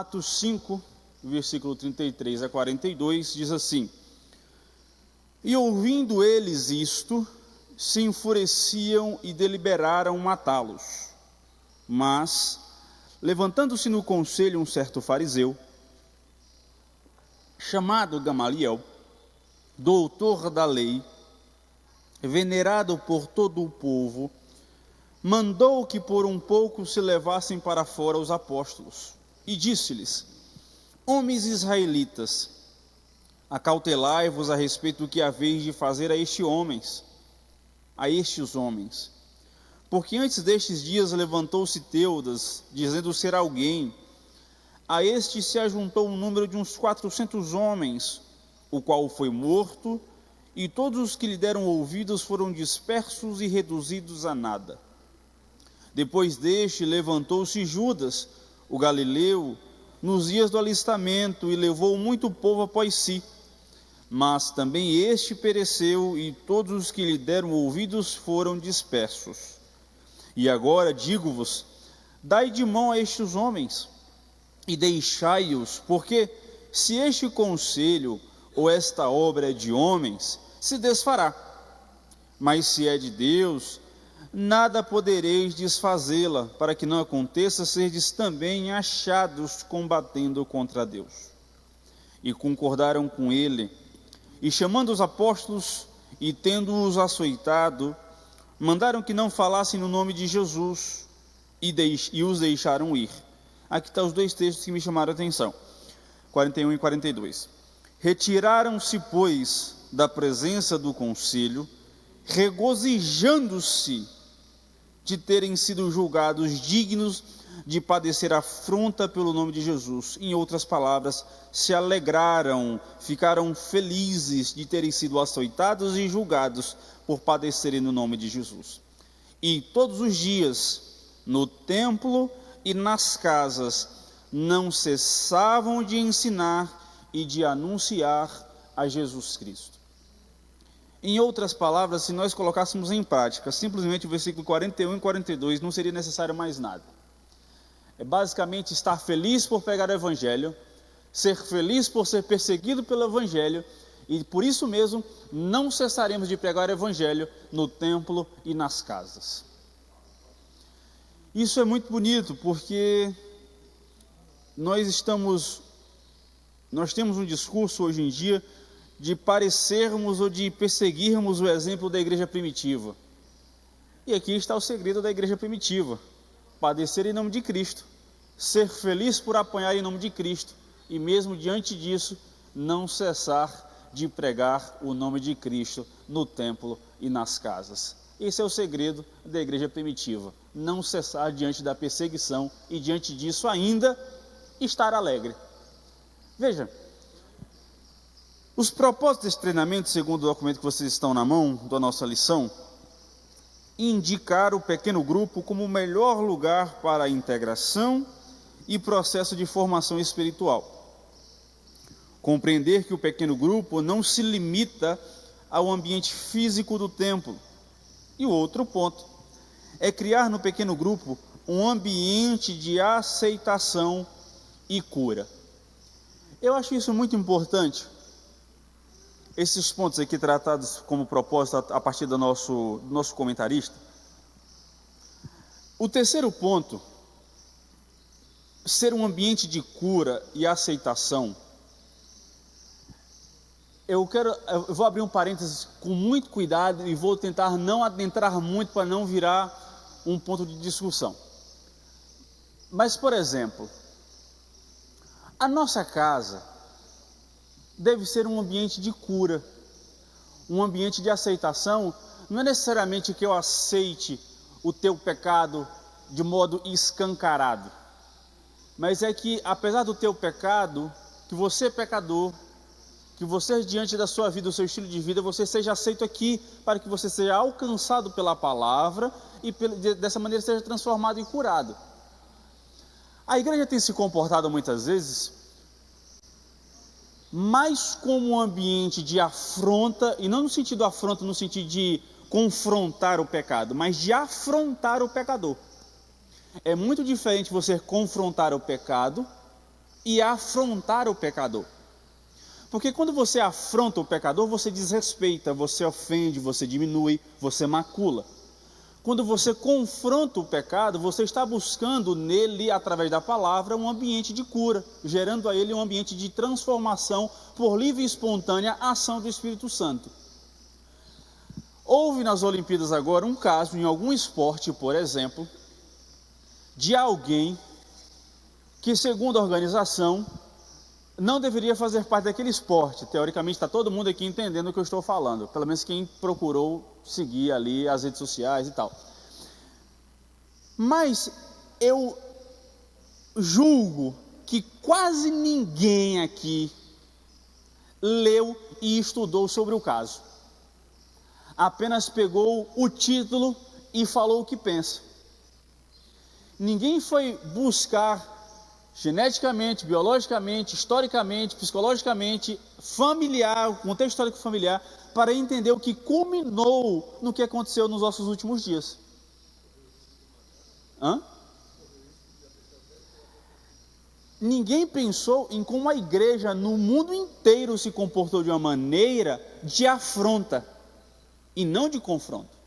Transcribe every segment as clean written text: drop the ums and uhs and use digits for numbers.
Atos 5, versículo 33 a 42, diz assim: E ouvindo eles isto, se enfureciam e deliberaram matá-los. Mas, levantando-se no conselho um certo fariseu, chamado Gamaliel, doutor da lei, venerado por todo o povo, mandou que por um pouco se levassem para fora os apóstolos, e disse-lhes: Homens israelitas, acautelai-vos a respeito do que haveis de fazer a estes homens. Porque antes destes dias levantou-se Teudas, dizendo ser alguém. A este se ajuntou um número de uns 400 homens, o qual foi morto, e todos os que lhe deram ouvidos foram dispersos e reduzidos a nada. Depois deste, levantou-se Judas, o galileu, nos dias do alistamento, e levou muito povo após si. Mas também este pereceu, e todos os que lhe deram ouvidos foram dispersos. E agora digo-vos: dai de mão a estes homens, e deixai-os, porque se este conselho ou esta obra é de homens, se desfará. Mas se é de Deus, nada podereis desfazê-la, para que não aconteça serdes também achados combatendo contra Deus. E concordaram com ele, e chamando os apóstolos, e tendo-os açoitado, mandaram que não falassem no nome de Jesus, e os deixaram ir. Aqui estão os dois textos que me chamaram a atenção, 41 e 42. Retiraram-se, pois, da presença do concílio, regozijando-se de terem sido julgados dignos de padecer afronta pelo nome de Jesus. Em outras palavras, se alegraram, ficaram felizes de terem sido açoitados e julgados por padecerem no nome de Jesus. E todos os dias, no templo e nas casas, não cessavam de ensinar e de anunciar a Jesus Cristo. Em outras palavras, se nós colocássemos em prática simplesmente o versículo 41 e 42, não seria necessário mais nada. É basicamente estar feliz por pregar o Evangelho, ser feliz por ser perseguido pelo Evangelho, e por isso mesmo não cessaremos de pregar o Evangelho no templo e nas casas. Isso é muito bonito, porque nós temos um discurso hoje em dia de parecermos ou de perseguirmos o exemplo da igreja primitiva. E aqui está o segredo da igreja primitiva: padecer em nome de Cristo, ser feliz por apanhar em nome de Cristo, e mesmo diante disso, não cessar de pregar o nome de Cristo no templo e nas casas. Esse é o segredo da igreja primitiva: não cessar diante da perseguição e diante disso ainda estar alegre. Veja, os propósitos desse treinamento, segundo o documento que vocês estão na mão, da nossa lição, indicar o pequeno grupo como o melhor lugar para a integração e processo de formação espiritual. Compreender que o pequeno grupo não se limita ao ambiente físico do templo. E o outro ponto é criar no pequeno grupo um ambiente de aceitação e cura. Eu acho isso muito importante. Esses pontos aqui tratados como propósito a partir do nosso comentarista. O terceiro ponto, ser um ambiente de cura e aceitação. Eu vou abrir um parênteses com muito cuidado e vou tentar não adentrar muito para não virar um ponto de discussão. Mas, por exemplo, a nossa casa deve ser um ambiente de cura, um ambiente de aceitação. Não é necessariamente que eu aceite o teu pecado de modo escancarado, mas é que, apesar do teu pecado, que você é pecador, que você, diante da sua vida, do seu estilo de vida, você seja aceito aqui, para que você seja alcançado pela palavra e dessa maneira seja transformado e curado. A igreja tem se comportado muitas vezes mais como um ambiente de afronta, e não no sentido afronta, no sentido de confrontar o pecado, mas de afrontar o pecador. É muito diferente você confrontar o pecado e afrontar o pecador. Porque quando você afronta o pecador, você desrespeita, você ofende, você diminui, você macula. Quando você confronta o pecado, você está buscando nele, através da palavra, um ambiente de cura, gerando a ele um ambiente de transformação por livre e espontânea ação do Espírito Santo. Houve nas Olimpíadas agora um caso, em algum esporte, por exemplo, de alguém que, segundo a organização, não deveria fazer parte daquele esporte. Teoricamente está todo mundo aqui entendendo o que eu estou falando, pelo menos quem procurou seguir ali as redes sociais e tal. Mas eu julgo que quase ninguém aqui leu e estudou sobre o caso. Apenas pegou o título e falou o que pensa. Ninguém foi buscar geneticamente, biologicamente, historicamente, psicologicamente, familiar, o contexto histórico familiar, para entender o que culminou no que aconteceu nos nossos últimos dias. Ninguém pensou em como a igreja no mundo inteiro se comportou de uma maneira de afronta e não de confronto.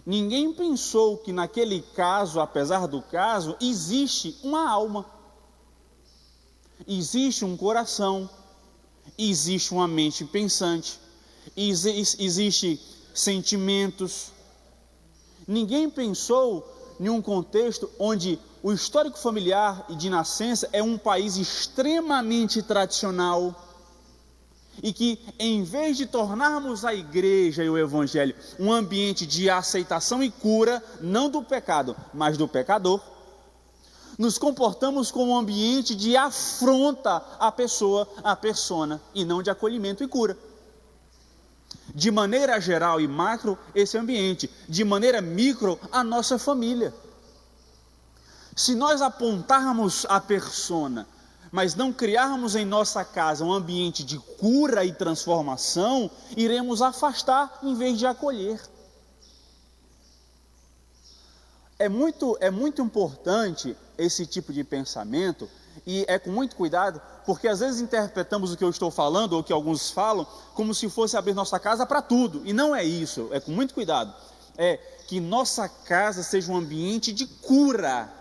Ninguém pensou que naquele caso, apesar do caso, existe uma alma, existe um coração, existe uma mente pensante, existe sentimentos. Ninguém pensou em um contexto onde o histórico familiar e de nascença é um país extremamente tradicional, e que, em vez de tornarmos a igreja e o evangelho um ambiente de aceitação e cura, não do pecado, mas do pecador, nos comportamos como um ambiente de afronta à pessoa, à persona, e não de acolhimento e cura. De maneira geral e macro, esse ambiente; de maneira micro, a nossa família. Se nós apontarmos a persona, mas não criarmos em nossa casa um ambiente de cura e transformação, iremos afastar em vez de acolher. É muito importante esse tipo de pensamento, e é com muito cuidado, porque às vezes interpretamos o que eu estou falando, ou o que alguns falam, como se fosse abrir nossa casa para tudo, e não é isso. É com muito cuidado. É que nossa casa seja um ambiente de cura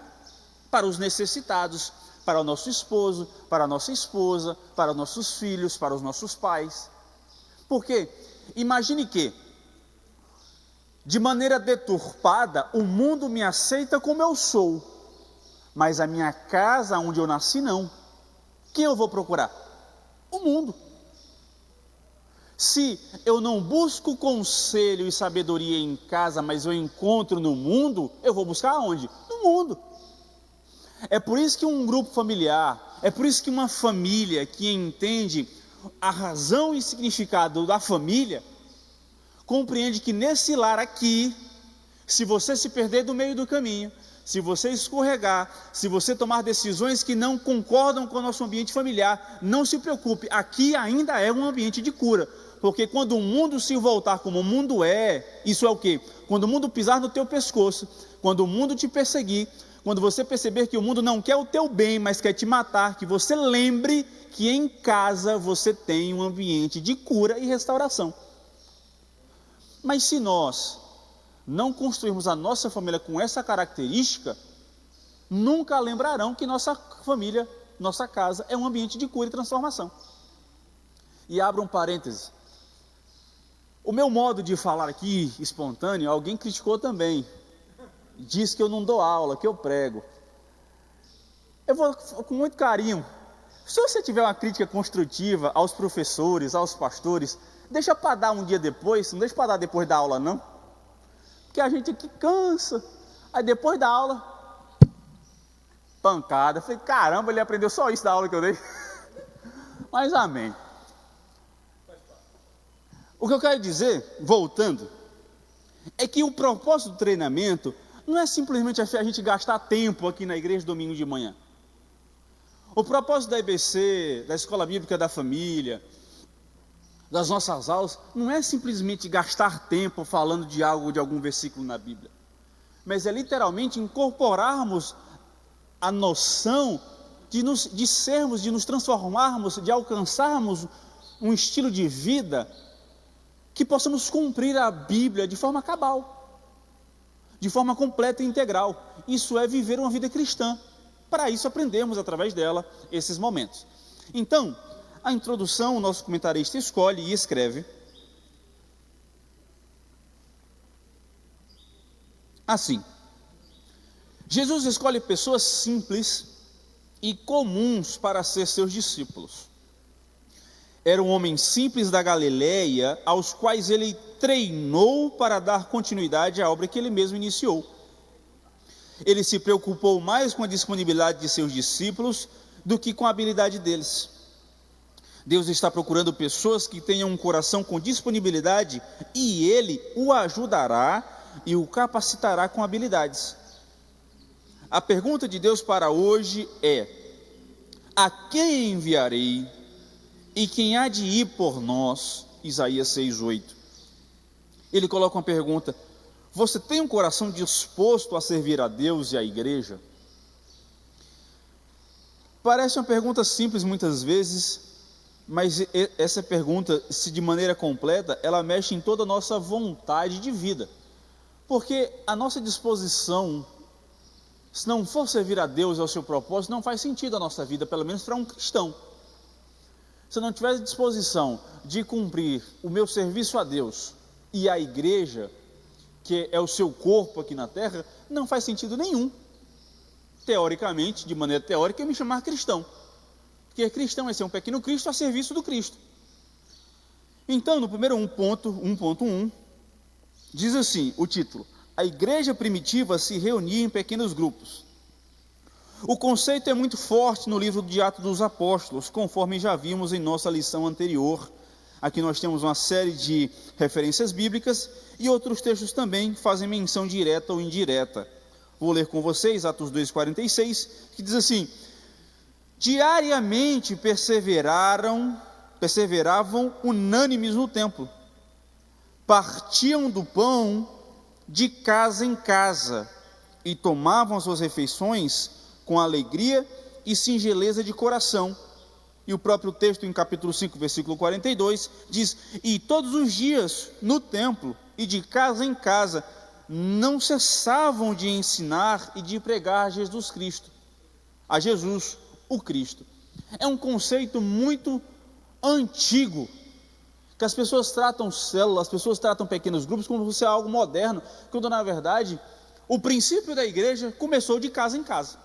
para os necessitados, para o nosso esposo, para a nossa esposa, para os nossos filhos, para os nossos pais. Porque imagine que, de maneira deturpada, o mundo me aceita como eu sou, mas a minha casa onde eu nasci não. Quem eu vou procurar? O mundo. Se eu não busco conselho e sabedoria em casa, mas eu encontro no mundo, eu vou buscar aonde? No mundo. É por isso que um grupo familiar, é por isso que uma família que entende a razão e significado da família, compreende que nesse lar aqui, se você se perder do meio do caminho, se você escorregar, se você tomar decisões que não concordam com o nosso ambiente familiar, não se preocupe, aqui ainda é um ambiente de cura. Porque quando o mundo se voltar como o mundo é, isso é o quê? Quando o mundo pisar no teu pescoço, quando o mundo te perseguir, quando você perceber que o mundo não quer o teu bem, mas quer te matar, que você lembre que em casa você tem um ambiente de cura e restauração. Mas se nós não construirmos a nossa família com essa característica, nunca lembrarão que nossa família, nossa casa, é um ambiente de cura e transformação. E abro um parêntese. O meu modo de falar aqui, espontâneo, alguém criticou também. Diz que eu não dou aula, que eu prego. Eu vou com muito carinho. Se você tiver uma crítica construtiva aos professores, aos pastores, deixa para dar um dia depois, não deixa para dar depois da aula não. Porque a gente aqui cansa. Aí depois da aula, pancada. Eu falei, caramba, ele aprendeu só isso da aula que eu dei. Mas amém. O que eu quero dizer, voltando, é que o propósito do treinamento não é simplesmente a gente gastar tempo aqui na igreja domingo de manhã. O propósito da EBC, da Escola Bíblica da Família, das nossas aulas, não é simplesmente gastar tempo falando de algo, de algum versículo na Bíblia, mas é literalmente incorporarmos a noção de nos transformarmos, de alcançarmos um estilo de vida que possamos cumprir a Bíblia de forma cabal, de forma completa e integral. Isso é viver uma vida cristã. Para isso aprendemos através dela esses momentos. Então, a introdução, o nosso comentarista escolhe e escreve assim: Jesus escolhe pessoas simples e comuns para ser seus discípulos. Era um homem simples da Galileia, aos quais ele treinou para dar continuidade à obra que ele mesmo iniciou. Ele se preocupou mais com a disponibilidade de seus discípulos do que com a habilidade deles. Deus está procurando pessoas que tenham um coração com disponibilidade, e Ele o ajudará e o capacitará com habilidades. A pergunta de Deus para hoje é: a quem enviarei? E quem há de ir por nós? Isaías 6:8. Ele coloca uma pergunta: você tem um coração disposto a servir a Deus e à igreja? Parece uma pergunta simples muitas vezes, mas essa pergunta, se de maneira completa, ela mexe em toda a nossa vontade de vida. Porque a nossa disposição, se não for servir a Deus e ao seu propósito, não faz sentido a nossa vida, pelo menos para um cristão. Se eu não tiver disposição de cumprir o meu serviço a Deus e à igreja, que é o seu corpo aqui na terra, não faz sentido nenhum, teoricamente, de maneira teórica, eu me chamar cristão. Porque cristão é ser um pequeno Cristo a serviço do Cristo. Então, no primeiro 1.1, diz assim, o título: a igreja primitiva se reunia em pequenos grupos. O conceito é muito forte no livro de Atos dos Apóstolos, conforme já vimos em nossa lição anterior. Aqui nós temos uma série de referências bíblicas e outros textos também fazem menção direta ou indireta. Vou ler com vocês Atos 2,46, que diz assim: diariamente perseveravam unânimes no templo, partiam do pão de casa em casa e tomavam as suas refeições com alegria e singeleza de coração. E o próprio texto em capítulo 5, versículo 42, diz: e todos os dias no templo e de casa em casa não cessavam de ensinar e de pregar Jesus Cristo, a Jesus, o Cristo. É um conceito muito antigo, que as pessoas tratam células, as pessoas tratam pequenos grupos como se fosse algo moderno, quando na verdade o princípio da igreja começou de casa em casa.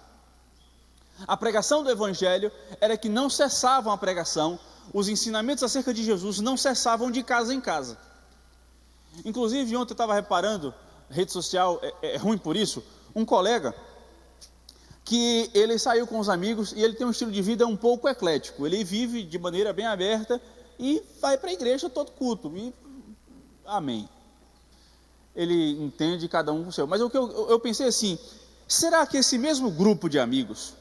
A pregação do Evangelho era que não cessavam a pregação, os ensinamentos acerca de Jesus não cessavam de casa em casa. Inclusive, ontem eu estava reparando, rede social é ruim por isso, um colega, que ele saiu com os amigos e ele tem um estilo de vida um pouco eclético. Ele vive de maneira bem aberta e vai para a igreja todo culto. E, amém. Ele entende cada um com o seu. Mas o que eu pensei assim, será que esse mesmo grupo de amigos,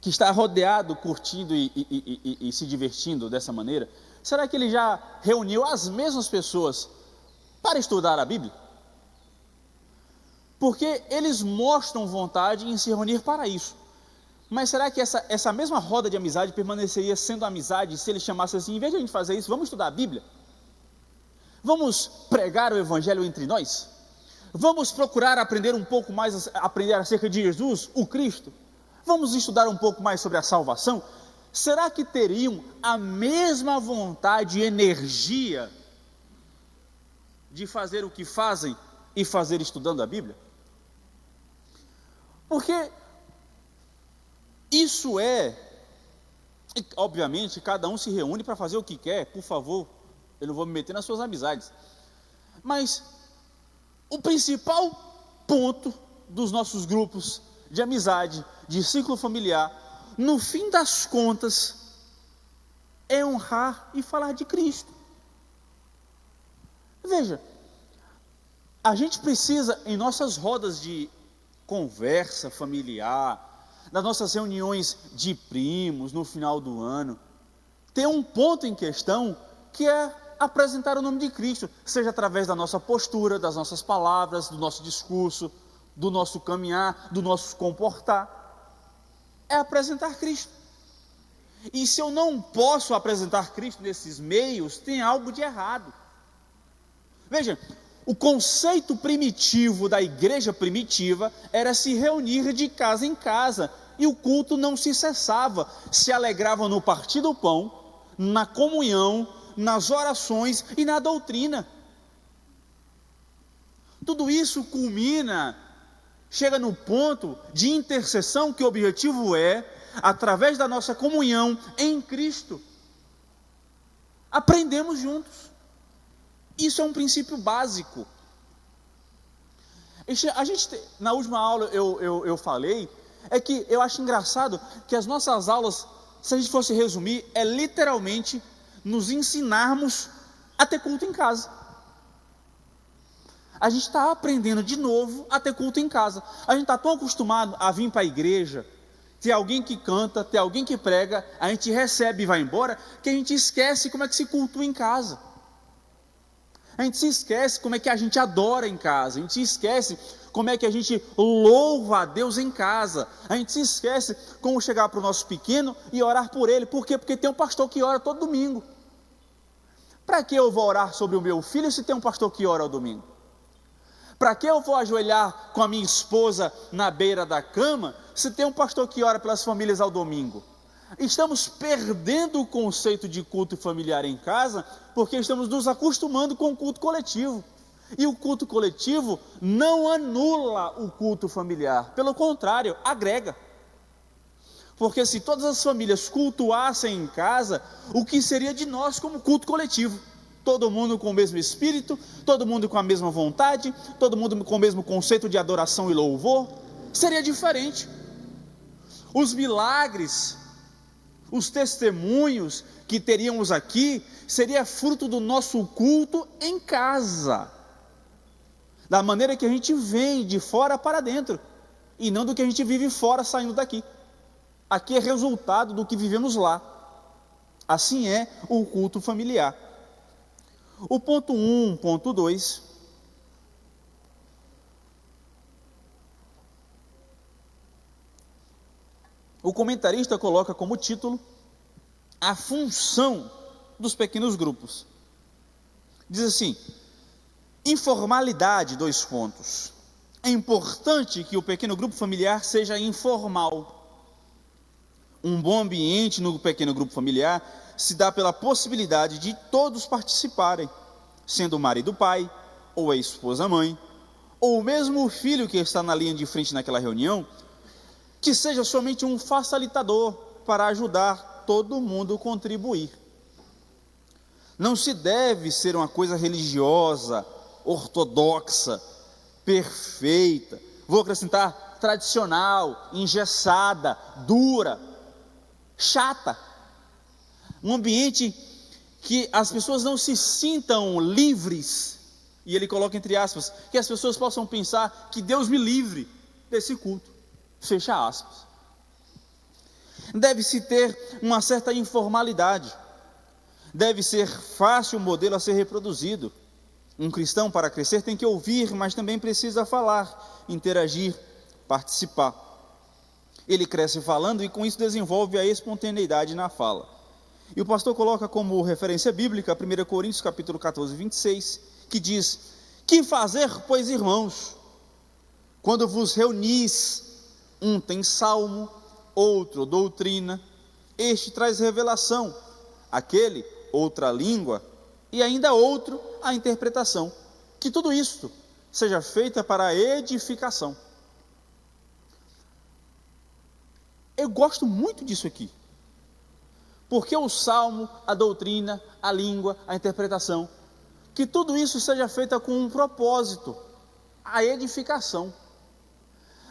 que está rodeado, curtindo e se divertindo dessa maneira, será que ele já reuniu as mesmas pessoas para estudar a Bíblia? Porque eles mostram vontade em se reunir para isso. Mas será que essa mesma roda de amizade permaneceria sendo amizade se ele chamasse assim: em vez de a gente fazer isso, vamos estudar a Bíblia? Vamos pregar o Evangelho entre nós? Vamos procurar aprender um pouco mais, aprender acerca de Jesus, o Cristo? Vamos estudar um pouco mais sobre a salvação? Será que teriam a mesma vontade e energia de fazer o que fazem e fazer estudando a Bíblia? Porque isso obviamente, cada um se reúne para fazer o que quer, por favor, eu não vou me meter nas suas amizades. Mas o principal ponto dos nossos grupos de amizade, de ciclo familiar, no fim das contas, é honrar e falar de Cristo. Veja, a gente precisa, em nossas rodas de conversa familiar, nas nossas reuniões de primos no final do ano, ter um ponto em questão que é apresentar o nome de Cristo, seja através da nossa postura, das nossas palavras, do nosso discurso, do nosso caminhar, do nosso comportar. é apresentar Cristo. E se eu não posso apresentar Cristo nesses meios, tem algo de errado. Veja, o conceito primitivo da igreja primitiva era se reunir de casa em casa, e o culto não se cessava, se alegravam no partir do pão, na comunhão, nas orações e na doutrina. Tudo isso culmina, chega no ponto de intercessão, que o objetivo é, através da nossa comunhão em Cristo, aprendemos juntos. Isso é um princípio básico. A gente, na última aula eu falei, é que eu acho engraçado que as nossas aulas, se a gente fosse resumir, é literalmente nos ensinarmos a ter culto em casa. A gente está aprendendo de novo a ter culto em casa. A gente está tão acostumado a vir para a igreja, ter alguém que canta, ter alguém que prega, a gente recebe e vai embora, que a gente esquece como é que se cultua em casa. A gente se esquece como é que a gente adora em casa, a gente se esquece como é que a gente louva a Deus em casa, a gente se esquece como chegar para o nosso pequeno e orar por ele. Por quê? Porque tem um pastor que ora todo domingo. Para que eu vou orar sobre o meu filho se tem um pastor que ora ao domingo? Para que eu vou ajoelhar com a minha esposa na beira da cama se tem um pastor que ora pelas famílias ao domingo? Estamos perdendo o conceito de culto familiar em casa, porque estamos nos acostumando com o culto coletivo. E o culto coletivo não anula o culto familiar, pelo contrário, agrega. Porque se todas as famílias cultuassem em casa, o que seria de nós como culto coletivo? Todo mundo com o mesmo espírito, todo mundo com a mesma vontade, todo mundo com o mesmo conceito de adoração e louvor? Seria diferente. Os milagres, os testemunhos que teríamos aqui, seria fruto do nosso culto em casa, da maneira que a gente vem de fora para dentro, e não do que a gente vive fora saindo daqui. Aqui é resultado do que vivemos lá. Assim é o culto familiar. O ponto 1, ponto 2, o comentarista coloca como título a função dos pequenos grupos. Diz assim: informalidade, 2 pontos. É importante que o pequeno grupo familiar seja informal. Um bom ambiente no pequeno grupo familiar se dá pela possibilidade de todos participarem, sendo o marido pai, ou a esposa mãe, ou mesmo o filho que está na linha de frente naquela reunião, que seja somente um facilitador para ajudar todo mundo a contribuir. Não se deve ser uma coisa religiosa, ortodoxa, perfeita, vou acrescentar tradicional, engessada, dura, chata. Um ambiente que as pessoas não se sintam livres, e ele coloca entre aspas, que as pessoas possam pensar que Deus me livre desse culto, fecha aspas. Deve-se ter uma certa informalidade, deve ser fácil o modelo a ser reproduzido. Um cristão, para crescer, tem que ouvir, mas também precisa falar, interagir, participar. Ele cresce falando e com isso desenvolve a espontaneidade na fala. E o pastor coloca como referência bíblica 1 Coríntios capítulo 14, 26, que diz: que fazer, pois, irmãos, quando vos reunis? Um tem salmo, outro doutrina, este traz revelação, aquele outra língua, e ainda outro a interpretação. Que tudo isto seja feita para a edificação. Eu gosto muito disso aqui, porque o salmo, a doutrina, a língua, a interpretação, que tudo isso seja feito com um propósito, a edificação.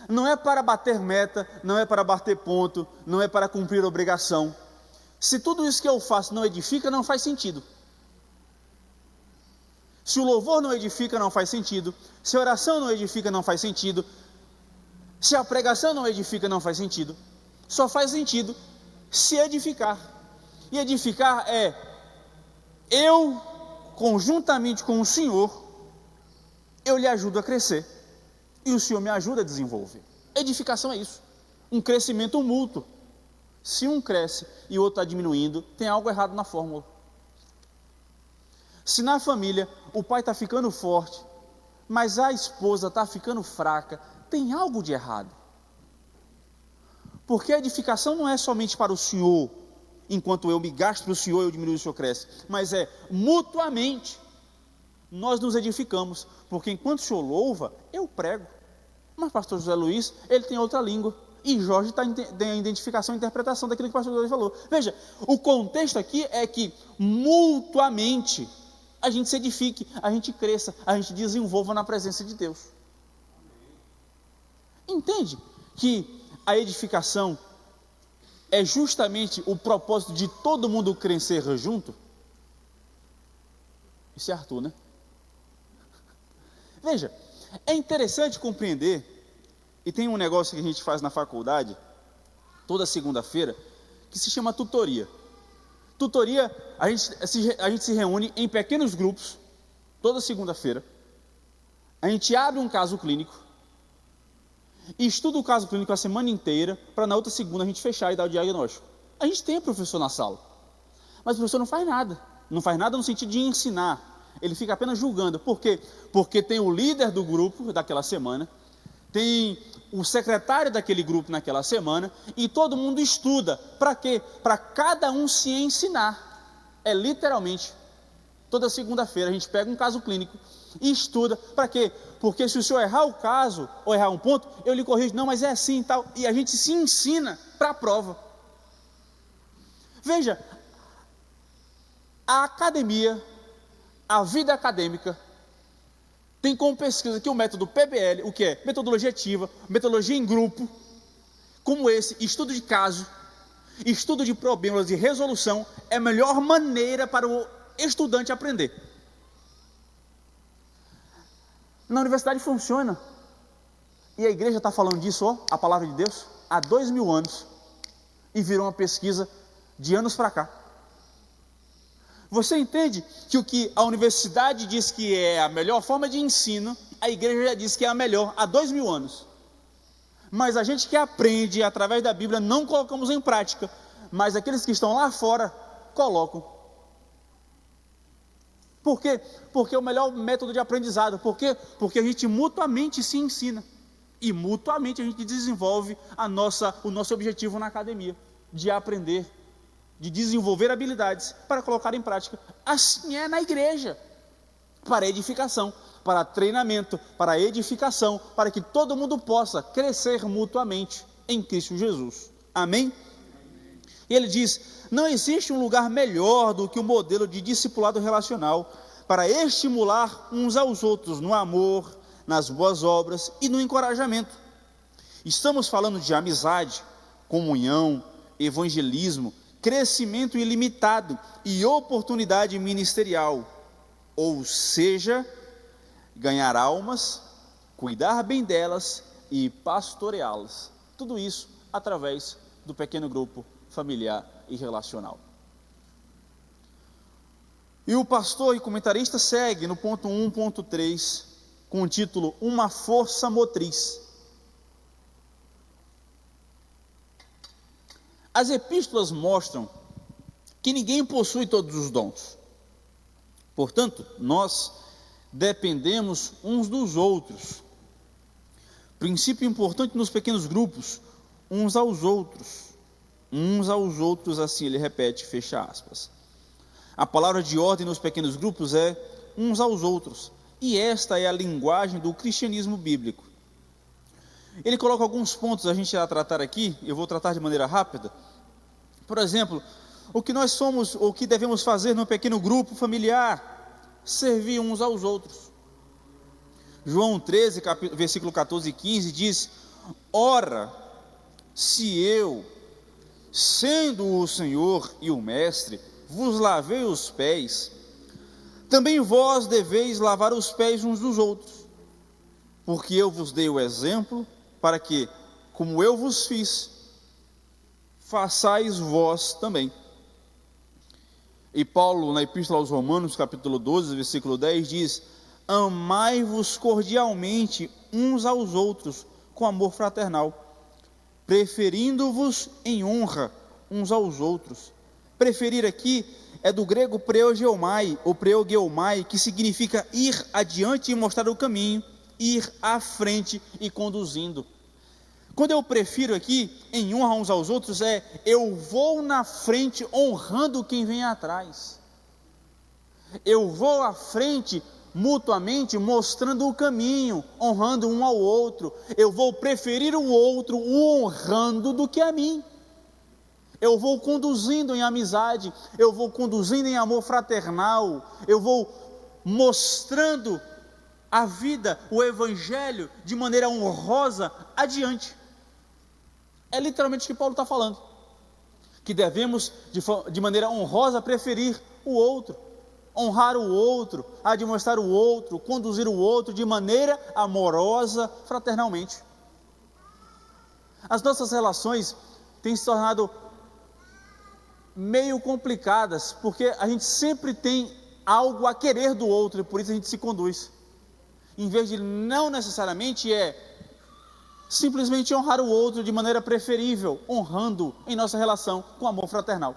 Não é para bater meta, não é para bater ponto, não é para cumprir obrigação. Se tudo isso que eu faço não edifica, não faz sentido. Se o louvor não edifica, não faz sentido. Se a oração não edifica, não faz sentido. Se a pregação não edifica, não faz sentido. Só faz sentido se edificar. E edificar é eu, conjuntamente com o Senhor, eu lhe ajudo a crescer, e o Senhor me ajuda a desenvolver. Edificação é isso. um crescimento mútuo. Se um cresce e o outro está diminuindo, tem algo errado na fórmula. Se na família o pai está ficando forte, mas a esposa está ficando fraca, tem algo de errado. Porque a edificação não é somente para o Senhor, enquanto eu me gasto para o Senhor, eu diminuo e o Senhor cresce, mas é mutuamente. Nós nos edificamos, porque enquanto o Senhor louva, eu prego. Mas pastor José Luiz, ele tem outra língua, e Jorge tem a identificação e interpretação daquilo que o pastor José Luiz falou. Veja, o contexto aqui é que mutuamente a gente se edifique, a gente cresça, a gente desenvolva na presença de Deus. Entende que a edificação é justamente o propósito de todo mundo crescer junto? Isso é Arthur, né? Veja, é interessante compreender, e tem um negócio que a gente faz na faculdade, toda segunda-feira, que se chama tutoria. Tutoria, a gente se reúne em pequenos grupos, toda segunda-feira, a gente abre um caso clínico, e estuda o caso clínico a semana inteira, para na outra segunda a gente fechar e dar o diagnóstico. A gente tem o professor na sala, mas o professor não faz nada no sentido de ensinar, ele fica apenas julgando. Por quê? Porque tem o líder do grupo daquela semana, tem o secretário daquele grupo naquela semana, e todo mundo estuda. Para quê? Para cada um se ensinar. É literalmente, toda segunda-feira a gente pega um caso clínico e estuda. Para quê? Porque se o senhor errar o caso, ou errar um ponto, eu lhe corrijo, não, mas é assim e tal, e a gente se ensina para a prova. Veja, a academia, a vida acadêmica, tem como pesquisa que o método PBL, o que é? Metodologia ativa, metodologia em grupo, como esse, estudo de caso, estudo de problemas de resolução, é a melhor maneira para o estudante aprender. Na universidade funciona, e a igreja está falando disso, ó, a palavra de Deus, há 2000 anos, e virou uma pesquisa de anos para cá. Você entende que o que a universidade diz que é a melhor forma de ensino, a igreja já diz que é a melhor há 2000 anos. Mas a gente que aprende através da Bíblia não colocamos em prática, mas aqueles que estão lá fora colocam. Por quê? Porque é o melhor método de aprendizado. Por quê? Porque a gente mutuamente se ensina e mutuamente a gente desenvolve o nosso objetivo na academia, de aprender, de desenvolver habilidades para colocar em prática. Assim é na igreja, para edificação, para treinamento, para edificação, para que todo mundo possa crescer mutuamente em Cristo Jesus. Amém? E ele diz, não existe um lugar melhor do que o modelo de discipulado relacional para estimular uns aos outros no amor, nas boas obras e no encorajamento. Estamos falando de amizade, comunhão, evangelismo, crescimento ilimitado e oportunidade ministerial, ou seja, ganhar almas, cuidar bem delas e pastoreá-las. Tudo isso através do pequeno grupo familiar e relacional. E o pastor e comentarista segue no ponto 1.3 com o título Uma Força Motriz. As epístolas mostram que ninguém possui todos os dons. Portanto, nós dependemos uns dos outros. Princípio importante nos pequenos grupos, uns aos outros. Uns aos outros, assim ele repete, fecha aspas. A palavra de ordem nos pequenos grupos é uns aos outros. E esta é a linguagem do cristianismo bíblico. Ele coloca alguns pontos a gente a tratar aqui, eu vou tratar de maneira rápida. Por exemplo, o que nós somos, ou o que devemos fazer num pequeno grupo familiar, servir uns aos outros. João 13, versículo 14 e 15 diz, ora, se eu, sendo o Senhor e o Mestre, vos lavei os pés, também vós deveis lavar os pés uns dos outros, porque eu vos dei o exemplo, para que, como eu vos fiz, façais vós também. E Paulo, na Epístola aos Romanos, capítulo 12, versículo 10, diz, amai-vos cordialmente uns aos outros, com amor fraternal. preferindo-vos em honra uns aos outros. Preferir aqui é do grego preogeomai, ou preogeomai, que significa ir adiante e mostrar o caminho, ir à frente e conduzindo. Quando eu prefiro aqui, em honra uns aos outros, eu vou na frente honrando quem vem atrás. Eu vou à frente mutuamente mostrando o caminho, honrando um ao outro. Eu vou preferir o outro, o honrando do que a mim. Eu vou conduzindo em amizade, eu vou conduzindo em amor fraternal, eu vou mostrando a vida, o evangelho, de maneira honrosa adiante. É literalmente o que Paulo está falando, que devemos de maneira honrosa preferir o outro, honrar o outro, admoestar o outro, conduzir o outro de maneira amorosa, fraternalmente. As nossas relações têm se tornado meio complicadas, porque a gente sempre tem algo a querer do outro, e por isso a gente se conduz, em vez de não necessariamente simplesmente honrar o outro de maneira preferível, honrando em nossa relação com amor fraternal.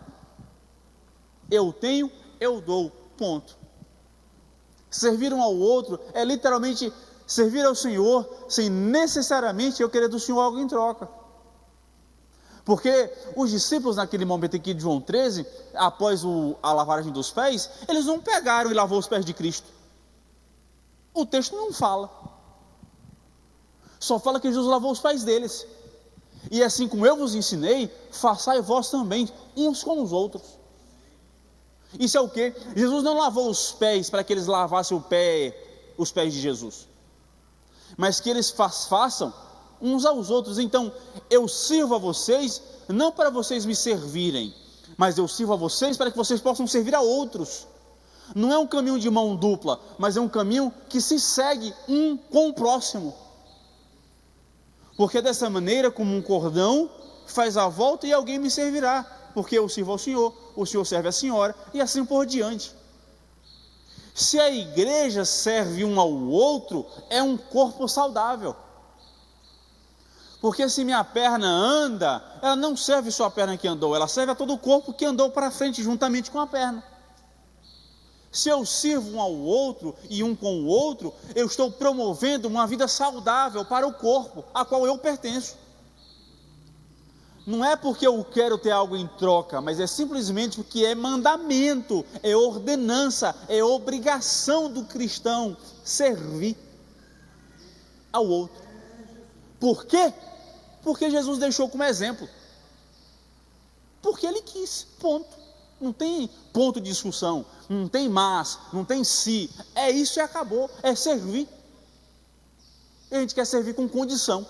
Eu tenho, eu dou, ponto. Servir um ao outro é literalmente servir ao Senhor, sem necessariamente eu querer do Senhor algo em troca. Porque os discípulos naquele momento aqui de João 13, após a lavagem dos pés, eles não pegaram e lavou os pés de Cristo. O texto não fala. Só fala que Jesus lavou os pés deles. E assim como eu vos ensinei, façai vós também, uns com os outros. Isso é o quê? Jesus não lavou os pés para que eles lavassem os pés de Jesus, mas que eles façam uns aos outros. Então, eu sirvo a vocês, não para vocês me servirem, mas eu sirvo a vocês para que vocês possam servir a outros. Não é um caminho de mão dupla, mas é um caminho que se segue um com o próximo. Porque dessa maneira, como um cordão, faz a volta e alguém me servirá, porque eu sirvo ao Senhor, o Senhor serve a senhora, e assim por diante. Se a igreja serve um ao outro, é um corpo saudável. Porque se minha perna anda, ela não serve só a perna que andou, ela serve a todo o corpo que andou para frente juntamente com a perna. Se eu sirvo um ao outro e um com o outro, eu estou promovendo uma vida saudável para o corpo a qual eu pertenço. Não é porque eu quero ter algo em troca, mas é simplesmente porque é mandamento, é ordenança, é obrigação do cristão servir ao outro. Por quê? Porque Jesus deixou como exemplo. Porque ele quis, ponto. Não tem ponto de discussão, não tem mas, não tem se, é isso e acabou, é servir. E a gente quer servir com condição.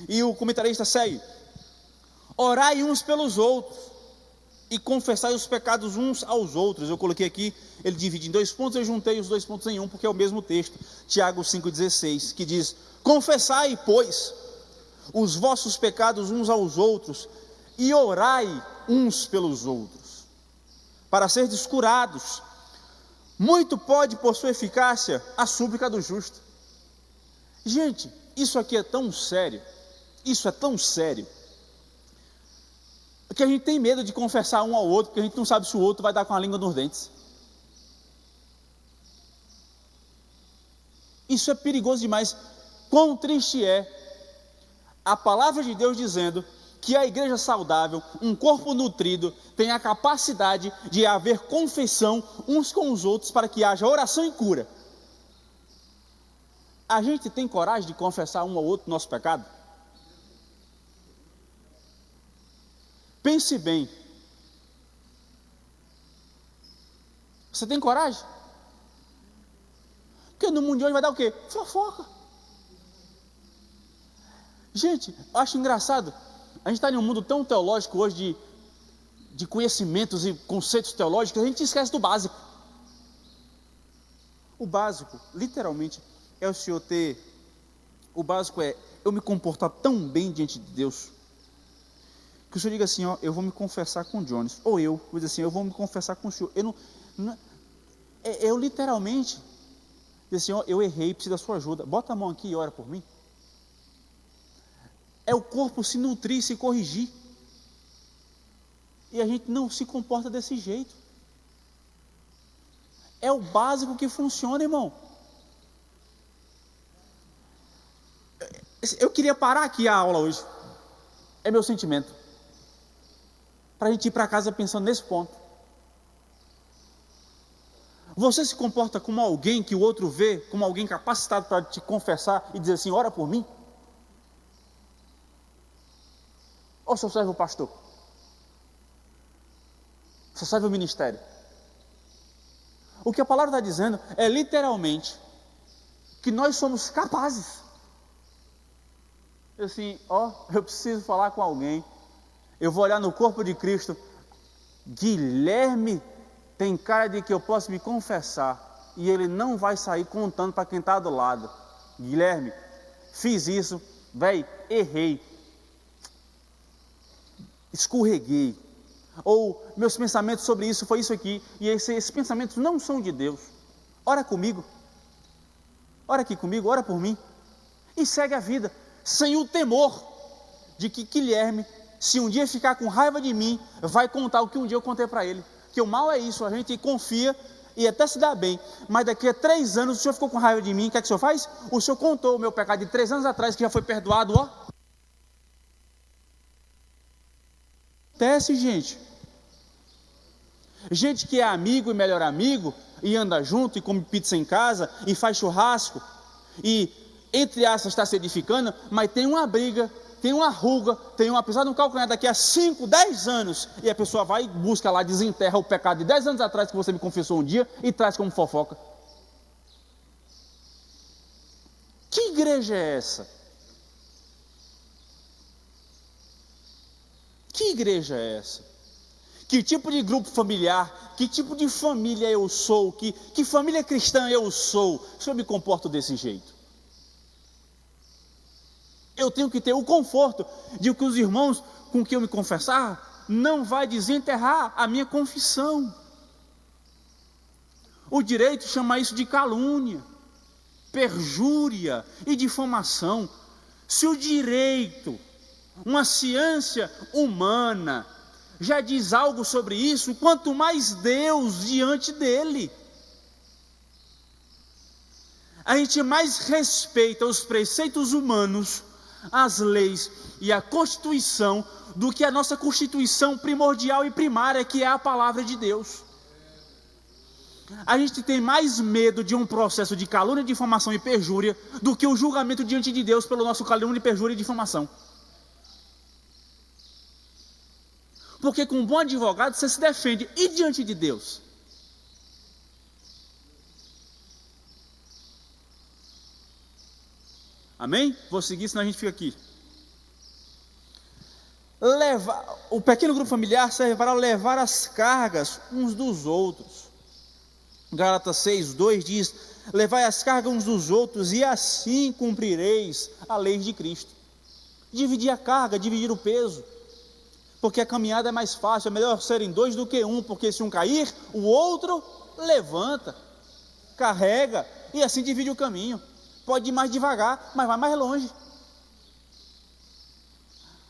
E o comentarista segue: orai uns pelos outros e confessai os pecados uns aos outros. Eu coloquei aqui, ele divide em 2 pontos, eu juntei os 2 pontos em um, porque é o mesmo texto, Tiago 5,16, que diz: confessai, pois, os vossos pecados uns aos outros, e orai uns pelos outros, para serdes curados. Muito pode, por sua eficácia, a súplica do justo. Gente, isso aqui é tão sério, isso é tão sério, que a gente tem medo de confessar um ao outro, porque a gente não sabe se o outro vai dar com a língua nos dentes. Isso é perigoso demais. Quão triste é a palavra de Deus dizendo que a igreja saudável, um corpo nutrido, tem a capacidade de haver confissão uns com os outros para que haja oração e cura. A gente tem coragem de confessar um ao outro nosso pecado? Pense bem. Você tem coragem? Porque no mundo de hoje vai dar o quê? Fofoca. Gente, eu acho engraçado. A gente está em um mundo tão teológico hoje, de conhecimentos e conceitos teológicos, a gente esquece do básico. O básico, literalmente, é o Senhor ter... O básico é eu me comportar tão bem diante de Deus, que o Senhor diga assim, ó, eu vou me confessar com o Jones, ou eu vou dizer assim, eu vou me confessar com o Senhor. Eu literalmente, dizer assim, ó, eu errei, preciso da sua ajuda, bota a mão aqui e ora por mim. é o corpo se nutrir, se corrigir. E a gente não se comporta desse jeito. É o básico que funciona, irmão. Eu queria parar aqui a aula hoje. É meu sentimento. Para a gente ir para casa pensando nesse ponto. Você se comporta como alguém que o outro vê, como alguém capacitado para te confessar e dizer assim, ora por mim? Ou só serve o pastor? Só serve o ministério? O que a palavra está dizendo é literalmente que nós somos capazes. Assim, eu preciso falar com alguém. Eu vou olhar no corpo de Cristo. Guilherme tem cara de que eu posso me confessar. E ele não vai sair contando para quem está do lado. Guilherme, fiz isso, errei. Escorreguei. Ou meus pensamentos sobre isso foi isso aqui. E esses pensamentos não são de Deus. Ora comigo. Ora aqui comigo, ora por mim. E segue a vida. Sem o temor de que Guilherme, se um dia ficar com raiva de mim, vai contar o que um dia eu contei para ele. Que o mal é isso, a gente confia e até se dá bem. Mas daqui a 3 anos o senhor ficou com raiva de mim, o que é que o senhor faz? O senhor contou o meu pecado de 3 anos atrás, que já foi perdoado, Acontece, gente. Gente que é amigo e melhor amigo, e anda junto, e come pizza em casa, e faz churrasco, e, entre aspas, está se edificando, mas tem uma briga, tem uma ruga, tem uma pisada no calcanhar daqui a 5, 10 anos, e a pessoa vai e busca lá, desenterra o pecado de 10 anos atrás, que você me confessou um dia, e traz como fofoca. Que igreja é essa? Que igreja é essa? Que tipo de grupo familiar, que tipo de família eu sou, que família cristã eu sou, se eu me comporto desse jeito? Eu tenho que ter o conforto de que os irmãos com quem eu me confessar não vai desenterrar a minha confissão. O direito chama isso de calúnia, perjúria e difamação. Se o direito, uma ciência humana, já diz algo sobre isso, quanto mais Deus diante dele. A gente mais respeita os preceitos humanos, as leis e a Constituição, do que a nossa Constituição primordial e primária, que é a palavra de Deus. A gente tem mais medo de um processo de calúnia, difamação e perjúria, do que o julgamento diante de Deus pelo nosso calúnia, perjúria e difamação. Porque com um bom advogado você se defende, e diante de Deus? Amém? Vou seguir, senão a gente fica aqui. O pequeno grupo familiar serve para levar as cargas uns dos outros. Gálatas 6:2 diz: levai as cargas uns dos outros, e assim cumprireis a lei de Cristo. Dividir a carga, dividir o peso. Porque a caminhada é mais fácil, é melhor serem 2 do que 1, porque se um cair, o outro levanta, carrega, e assim divide o caminho. Pode ir mais devagar, mas vai mais longe.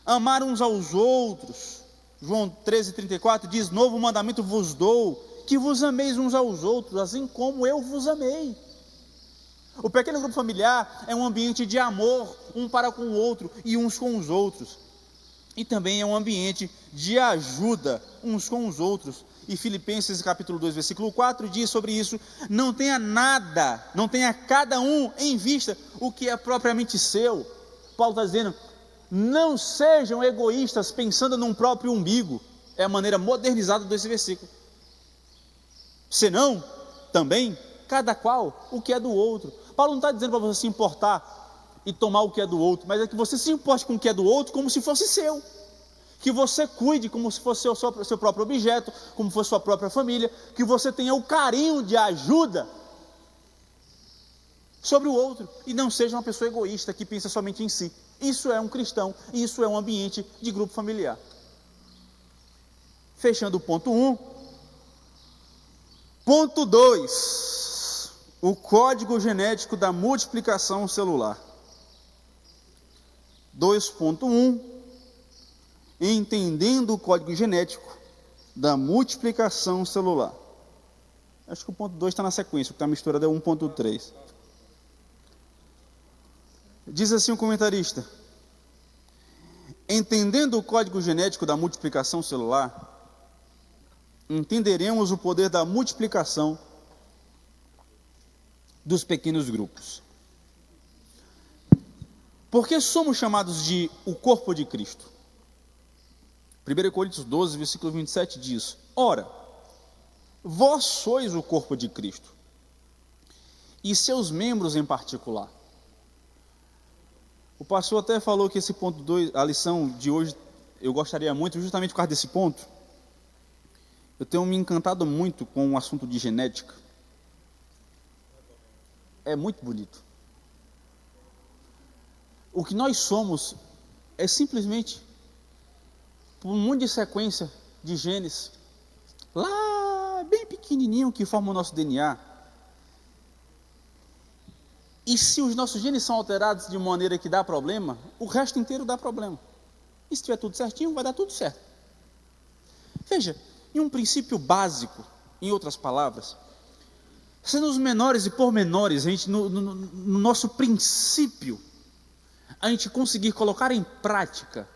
Amar uns aos outros. João 13:34 diz: novo mandamento vos dou, que vos ameis uns aos outros, assim como eu vos amei. O pequeno grupo familiar é um ambiente de amor, um para com o outro e uns com os outros. E também é um ambiente de ajuda uns com os outros. E Filipenses capítulo 2, versículo 4 diz sobre isso: não tenha cada um em vista o que é propriamente seu. Paulo está dizendo: não sejam egoístas pensando num próprio umbigo. É a maneira modernizada desse versículo. Senão, também, cada qual o que é do outro. Paulo não está dizendo para você se importar e tomar o que é do outro, mas é que você se importe com o que é do outro como se fosse seu, que você cuide como se fosse seu próprio objeto, como fosse sua própria família, que você tenha o carinho de ajuda sobre o outro, e não seja uma pessoa egoísta que pensa somente em si. Isso é um cristão, isso é um ambiente de grupo familiar. Fechando o ponto 1, ponto 2, o código genético da multiplicação celular. 2.1, entendendo o código genético da multiplicação celular. Acho que o ponto 2 está na sequência, porque a mistura é 1.3. Diz assim o comentarista: entendendo o código genético da multiplicação celular, entenderemos o poder da multiplicação dos pequenos grupos. Por que somos chamados de o corpo de Cristo? 1 Coríntios 12, versículo 27 diz: ora, vós sois o corpo de Cristo, e seus membros em particular. O pastor até falou que esse ponto 2, a lição de hoje, eu gostaria muito, justamente por causa desse ponto. Eu tenho me encantado muito com o assunto de genética. É muito bonito. O que nós somos é simplesmente um monte de sequência de genes, lá bem pequenininho, que formam o nosso DNA. E se os nossos genes são alterados de maneira que dá problema, o resto inteiro dá problema. E se tiver tudo certinho, vai dar tudo certo. Veja, em um princípio básico, em outras palavras, se nos menores e pormenores, a gente, no nosso princípio, a gente conseguir colocar em prática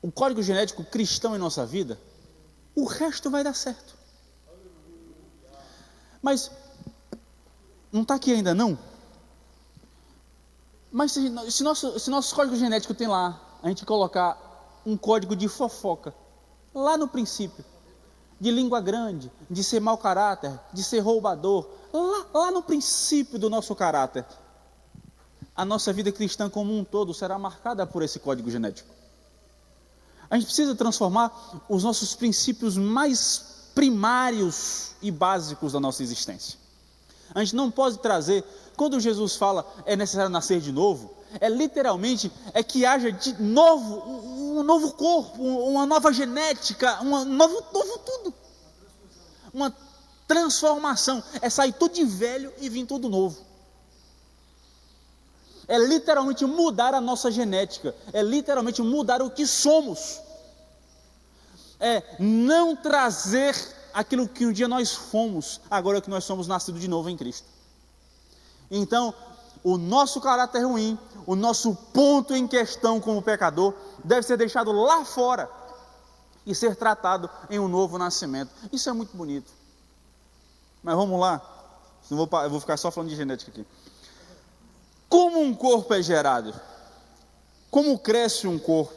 o código genético cristão em nossa vida, o resto vai dar certo. Mas não está aqui ainda não? Mas se nosso código genético tem lá, a gente colocar um código de fofoca, lá no princípio, de língua grande, de ser mau caráter, de ser roubador, lá no princípio do nosso caráter, a nossa vida cristã como um todo será marcada por esse código genético. A gente precisa transformar os nossos princípios mais primários e básicos da nossa existência. A gente não pode trazer, quando Jesus fala é necessário nascer de novo, literalmente que haja de novo, um novo corpo, uma nova genética, um novo tudo. Uma transformação, sair tudo de velho e vir tudo novo. É literalmente mudar a nossa genética, é literalmente mudar o que somos. É não trazer aquilo que um dia nós fomos, agora que nós somos nascidos de novo em Cristo. Então, o nosso caráter ruim, o nosso ponto em questão como pecador, deve ser deixado lá fora e ser tratado em um novo nascimento. Isso é muito bonito. Mas vamos lá, eu vou ficar só falando de genética aqui. Como um corpo é gerado? Como cresce um corpo?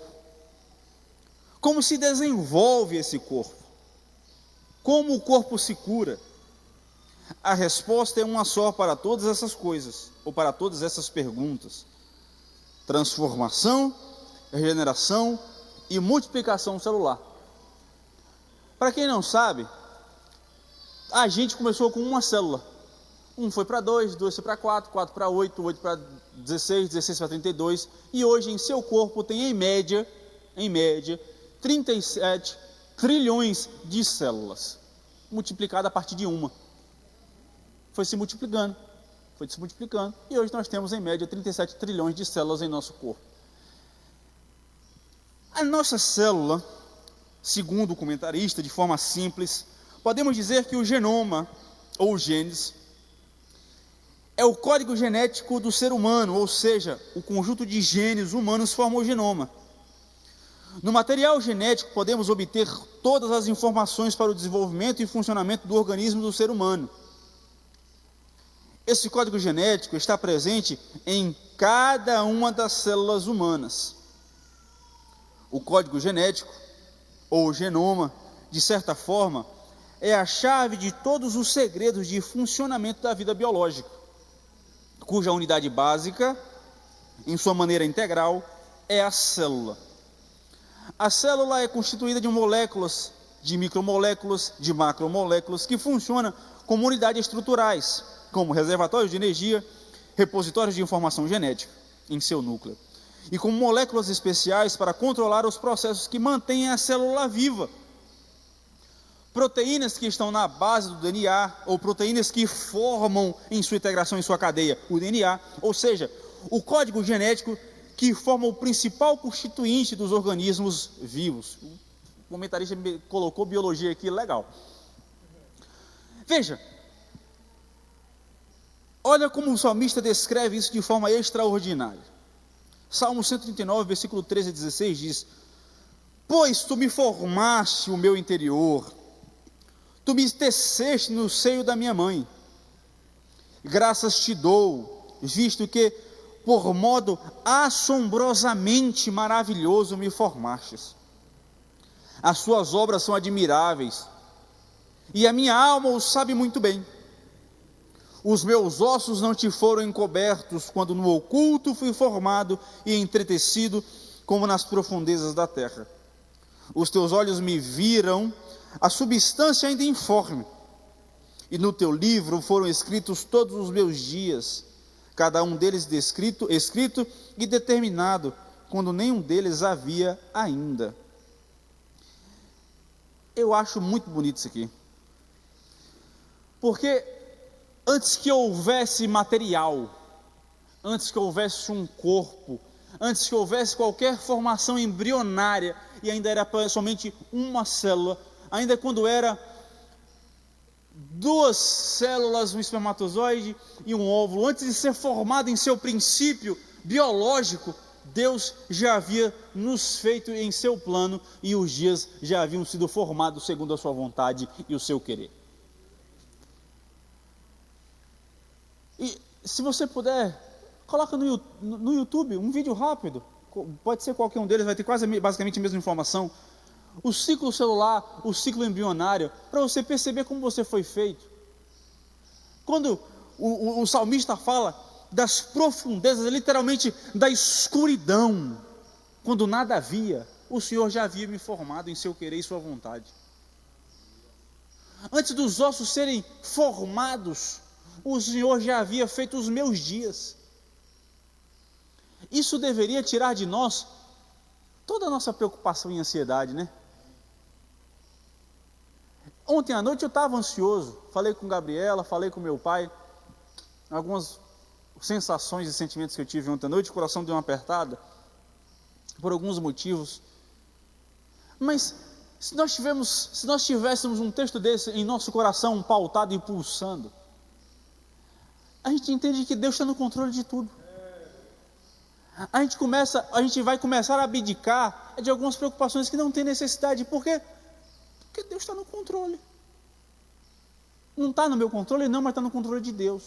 Como se desenvolve esse corpo? Como o corpo se cura? A resposta é uma só para todas essas coisas, ou para todas essas perguntas: transformação, regeneração e multiplicação celular. Para quem não sabe, a gente começou com uma célula. 1 foi para 2, 2 foi para 4, 4 para 8, 8 para 16, 16 para 32, e hoje em seu corpo tem em média, 37 trilhões de células, multiplicada a partir de uma. Foi se multiplicando, e hoje nós temos em média 37 trilhões de células em nosso corpo. A nossa célula, segundo o comentarista, de forma simples, podemos dizer que o genoma, ou genes, é o código genético do ser humano, ou seja, o conjunto de genes humanos forma o genoma. No material genético podemos obter todas as informações para o desenvolvimento e funcionamento do organismo do ser humano. Esse código genético está presente em cada uma das células humanas. O código genético, ou genoma, de certa forma, é a chave de todos os segredos de funcionamento da vida biológica, cuja unidade básica, em sua maneira integral, é a célula. A célula é constituída de moléculas, de micromoléculas, de macromoléculas, que funcionam como unidades estruturais, como reservatórios de energia, repositórios de informação genética em seu núcleo, e como moléculas especiais para controlar os processos que mantêm a célula viva. Proteínas que estão na base do DNA, ou proteínas que formam em sua integração, em sua cadeia, o DNA, ou seja, o código genético que forma o principal constituinte dos organismos vivos. O comentarista me colocou biologia aqui, legal. Veja, olha como o salmista descreve isso de forma extraordinária. Salmo 139, versículo 13 a 16 diz: pois tu me formaste o meu interior, tu me teceste no seio da minha mãe. Graças te dou, visto que por modo assombrosamente maravilhoso me formastes. As suas obras são admiráveis, e a minha alma o sabe muito bem. Os meus ossos não te foram encobertos, quando no oculto fui formado e entretecido, como nas profundezas da terra. Os teus olhos me viram a substância ainda informe, e no teu livro foram escritos todos os meus dias, cada um deles escrito e determinado, quando nenhum deles havia ainda. Eu acho muito bonito isso aqui, porque antes que houvesse material, antes que houvesse um corpo, antes que houvesse qualquer formação embrionária, e ainda era somente uma célula, ainda quando era 2 células, um espermatozoide e um óvulo, antes de ser formado em seu princípio biológico, Deus já havia nos feito em seu plano, e os dias já haviam sido formados segundo a sua vontade e o seu querer. E se você puder, coloca no YouTube um vídeo rápido, pode ser qualquer um deles, vai ter basicamente a mesma informação. O ciclo celular, o ciclo embrionário, para você perceber como você foi feito. Quando o salmista fala das profundezas, literalmente da escuridão, quando nada havia, o Senhor já havia me formado em seu querer e sua vontade. Antes dos ossos serem formados, o Senhor já havia feito os meus dias. Isso deveria tirar de nós toda a nossa preocupação e ansiedade, né? Ontem à noite eu estava ansioso, falei com Gabriela, falei com meu pai, algumas sensações e sentimentos que eu tive ontem à noite, o coração deu uma apertada, por alguns motivos. Mas se nós tivéssemos um texto desse em nosso coração pautado e pulsando, a gente entende que Deus está no controle de tudo. A gente vai começar a abdicar de algumas preocupações que não tem necessidade. Por quê? Porque Deus está no controle. Não está no meu controle, não, mas está no controle de Deus.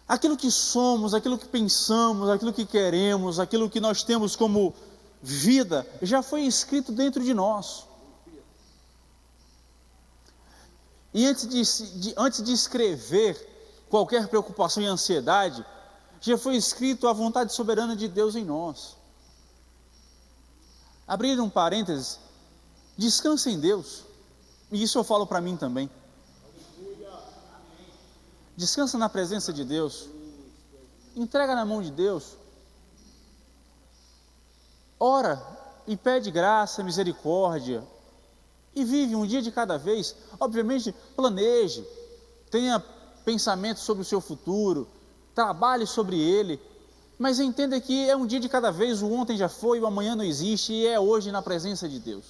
Aquilo que somos, aquilo que pensamos, aquilo que queremos, aquilo que nós temos como vida, já foi escrito dentro de nós. E antes de escrever qualquer preocupação e ansiedade, já foi escrito a vontade soberana de Deus em nós. Abrir um parênteses, descansa em Deus, e isso eu falo para mim também. Descansa na presença de Deus, entrega na mão de Deus, ora e pede graça, misericórdia, e vive um dia de cada vez. Obviamente planeje, tenha pensamento sobre o seu futuro, trabalhe sobre ele, mas entenda que é um dia de cada vez, o ontem já foi, o amanhã não existe, e é hoje na presença de Deus.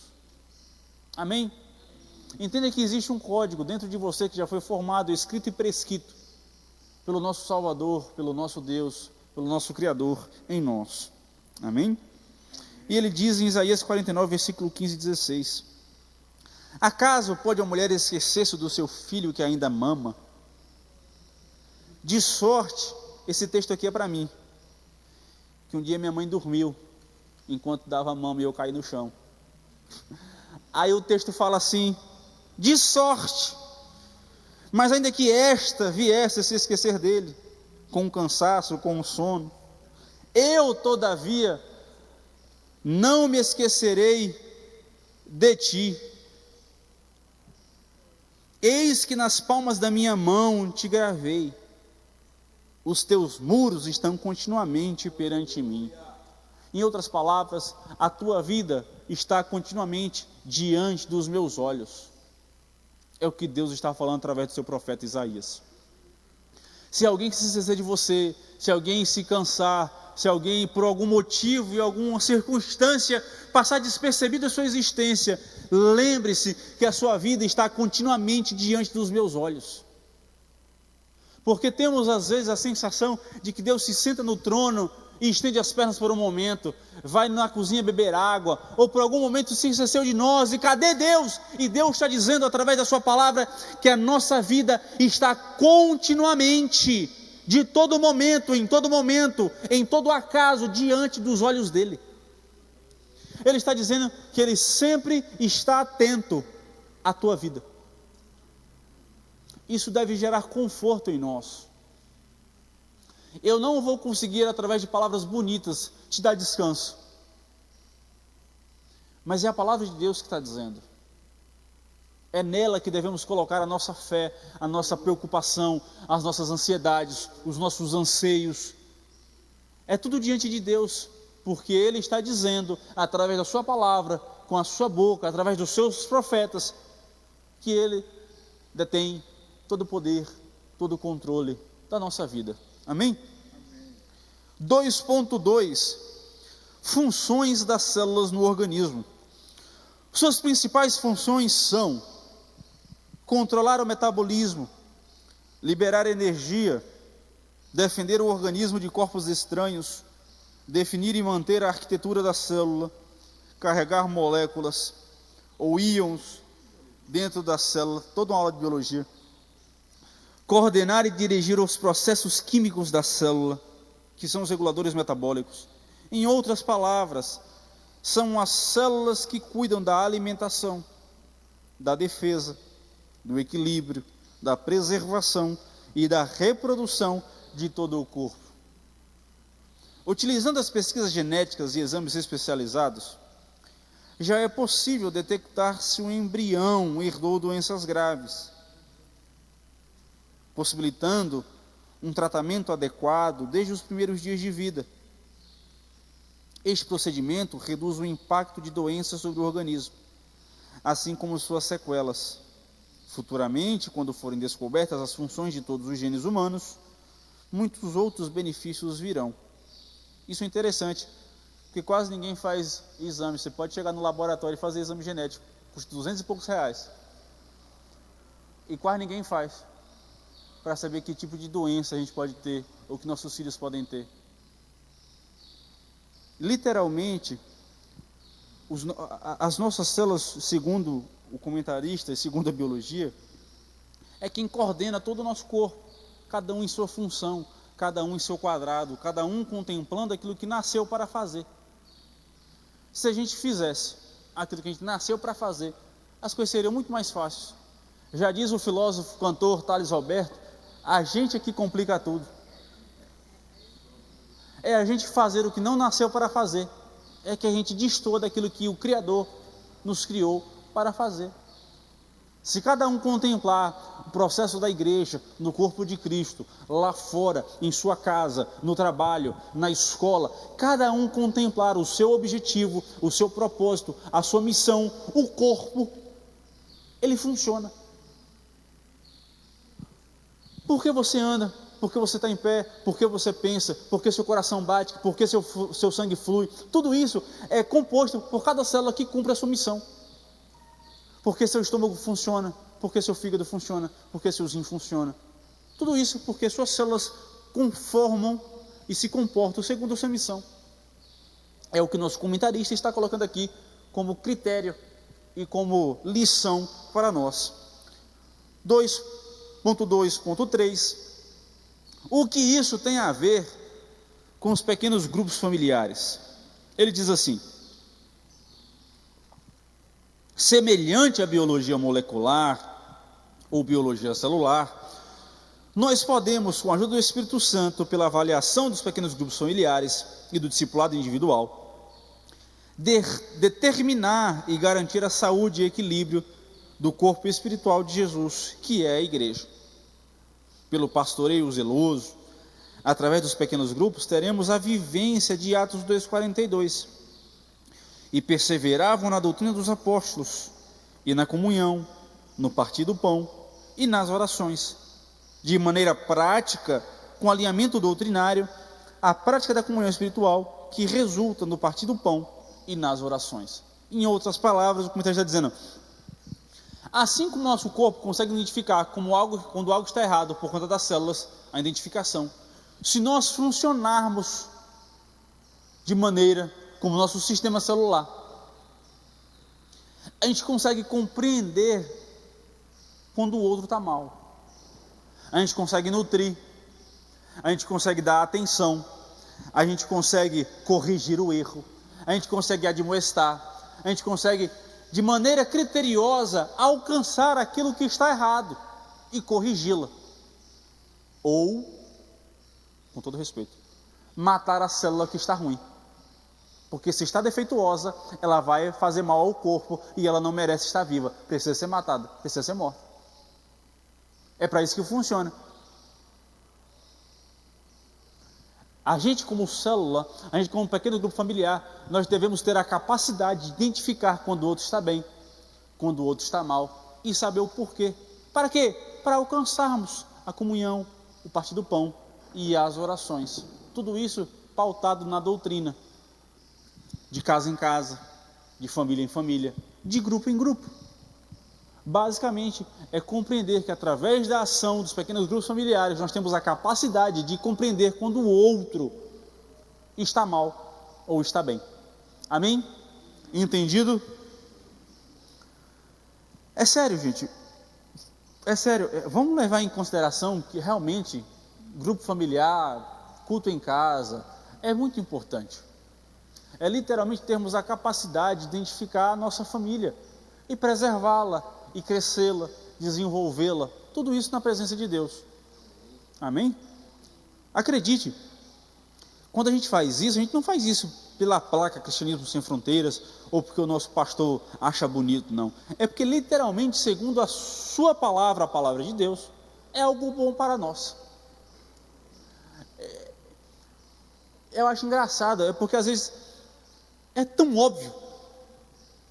Amém? Entenda que existe um código dentro de você que já foi formado, escrito e prescrito pelo nosso Salvador, pelo nosso Deus, pelo nosso Criador em nós. Amém? E ele diz em Isaías 49, versículo 15 e 16: acaso pode a mulher esquecer-se do seu filho que ainda mama? De sorte, esse texto aqui é para mim, que um dia minha mãe dormiu, enquanto dava mama e eu caí no chão. Aí o texto fala assim: de sorte, mas ainda que esta viesse a se esquecer dele, com o cansaço, com o sono, eu todavia não me esquecerei de ti. Eis que nas palmas da minha mão te gravei, os teus muros estão continuamente perante mim. Em outras palavras, a tua vida está continuamente diante dos meus olhos. É o que Deus está falando através do seu profeta Isaías. Se alguém se esquecer de você, se alguém se cansar, se alguém por algum motivo e alguma circunstância passar despercebido a sua existência, lembre-se que a sua vida está continuamente diante dos meus olhos. Porque temos às vezes a sensação de que Deus se senta no trono e estende as pernas por um momento, vai na cozinha beber água, ou por algum momento se esqueceu de nós, e cadê Deus? E Deus está dizendo através da sua palavra que a nossa vida está continuamente, de todo momento, em todo acaso, diante dos olhos dele. Ele está dizendo que ele sempre está atento à tua vida. Isso deve gerar conforto em nós. Eu não vou conseguir, através de palavras bonitas, te dar descanso. Mas é a palavra de Deus que está dizendo. É nela que devemos colocar a nossa fé, a nossa preocupação, as nossas ansiedades, os nossos anseios. É tudo diante de Deus, porque Ele está dizendo, através da sua palavra, com a sua boca, através dos seus profetas, que Ele detém todo o poder, todo o controle da nossa vida. Amém? 2.2 Funções das células no organismo. Suas principais funções são controlar o metabolismo, liberar energia, defender o organismo de corpos estranhos, definir e manter a arquitetura da célula, carregar moléculas ou íons dentro da célula, toda uma aula de biologia, coordenar e dirigir os processos químicos da célula, que são os reguladores metabólicos. Em outras palavras, são as células que cuidam da alimentação, da defesa, do equilíbrio, da preservação e da reprodução de todo o corpo. Utilizando as pesquisas genéticas e exames especializados, já é possível detectar se um embrião herdou doenças graves, possibilitando um tratamento adequado desde os primeiros dias de vida. Este procedimento reduz o impacto de doenças sobre o organismo, assim como suas sequelas. Futuramente, quando forem descobertas as funções de todos os genes humanos, muitos outros benefícios virão. Isso é interessante, porque quase ninguém faz exame. Você pode chegar no laboratório e fazer exame genético, custa R$200 e poucos, e quase ninguém faz, para saber que tipo de doença a gente pode ter, ou que nossos filhos podem ter. Literalmente, as nossas células, segundo o comentarista e segundo a biologia, é quem coordena todo o nosso corpo, cada um em sua função, cada um em seu quadrado, cada um contemplando aquilo que nasceu para fazer. Se a gente fizesse aquilo que a gente nasceu para fazer, as coisas seriam muito mais fáceis. Já diz o filósofo, cantor Thales Roberto, a gente é que complica tudo. É a gente fazer o que não nasceu para fazer. É que a gente destoa daquilo que o Criador nos criou para fazer. Se cada um contemplar o processo da igreja, no corpo de Cristo, lá fora, em sua casa, no trabalho, na escola, cada um contemplar o seu objetivo, o seu propósito, a sua missão, o corpo, ele funciona. Por que você anda? Por que você está em pé? Por que você pensa? Por que seu coração bate? Por que seu sangue flui? Tudo isso é composto por cada célula que cumpre a sua missão. Por que seu estômago funciona? Por que seu fígado funciona? Por que seu rim funciona? Tudo isso porque suas células conformam e se comportam segundo a sua missão. É o que nosso comentarista está colocando aqui como critério e como lição para nós. 2.2.3 O que isso tem a ver com os pequenos grupos familiares? Ele diz assim: semelhante à biologia molecular ou biologia celular, nós podemos, com a ajuda do Espírito Santo, pela avaliação dos pequenos grupos familiares e do discipulado individual, determinar e garantir a saúde e equilíbrio do corpo espiritual de Jesus, que é a igreja. Pelo pastoreio zeloso, através dos pequenos grupos, teremos a vivência de Atos 2,42. E perseveravam na doutrina dos apóstolos, e na comunhão, no partir do pão e nas orações. de maneira prática, com alinhamento doutrinário, a prática da comunhão espiritual, que resulta no partir do pão e nas orações. Em outras palavras, o comentário está dizendo: assim como o nosso corpo consegue identificar quando algo está errado por conta das células, a identificação, se nós funcionarmos de maneira como o nosso sistema celular, a gente consegue compreender quando o outro está mal, a gente consegue nutrir, a gente consegue dar atenção, a gente consegue corrigir o erro, a gente consegue admoestar, a gente consegue, de maneira criteriosa, alcançar aquilo que está errado e corrigi-la. Ou, com todo respeito, matar a célula que está ruim. Porque se está defeituosa, ela vai fazer mal ao corpo e ela não merece estar viva. Precisa ser matada, precisa ser morta. É para isso que funciona. A gente, como célula, a gente, como pequeno grupo familiar, nós devemos ter a capacidade de identificar quando o outro está bem, quando o outro está mal, e saber o porquê. Para quê? Para alcançarmos a comunhão, o partir do pão e as orações. Tudo isso pautado na doutrina, de casa em casa, de família em família, de grupo em grupo. Basicamente, é compreender que através da ação dos pequenos grupos familiares, nós temos a capacidade de compreender quando o outro está mal ou está bem. Amém? Entendido? É sério, gente. É sério. Vamos levar em consideração que realmente grupo familiar, culto em casa, é muito importante. É literalmente termos a capacidade de identificar a nossa família e preservá-la, e crescê-la, desenvolvê-la, tudo isso na presença de Deus. Amém? Acredite, quando a gente faz isso, a gente não faz isso pela placa Cristianismo Sem Fronteiras, ou porque o nosso pastor acha bonito, não. É porque literalmente, segundo a sua palavra, a palavra de Deus, é algo bom para nós. Eu acho engraçado, é porque às vezes é tão óbvio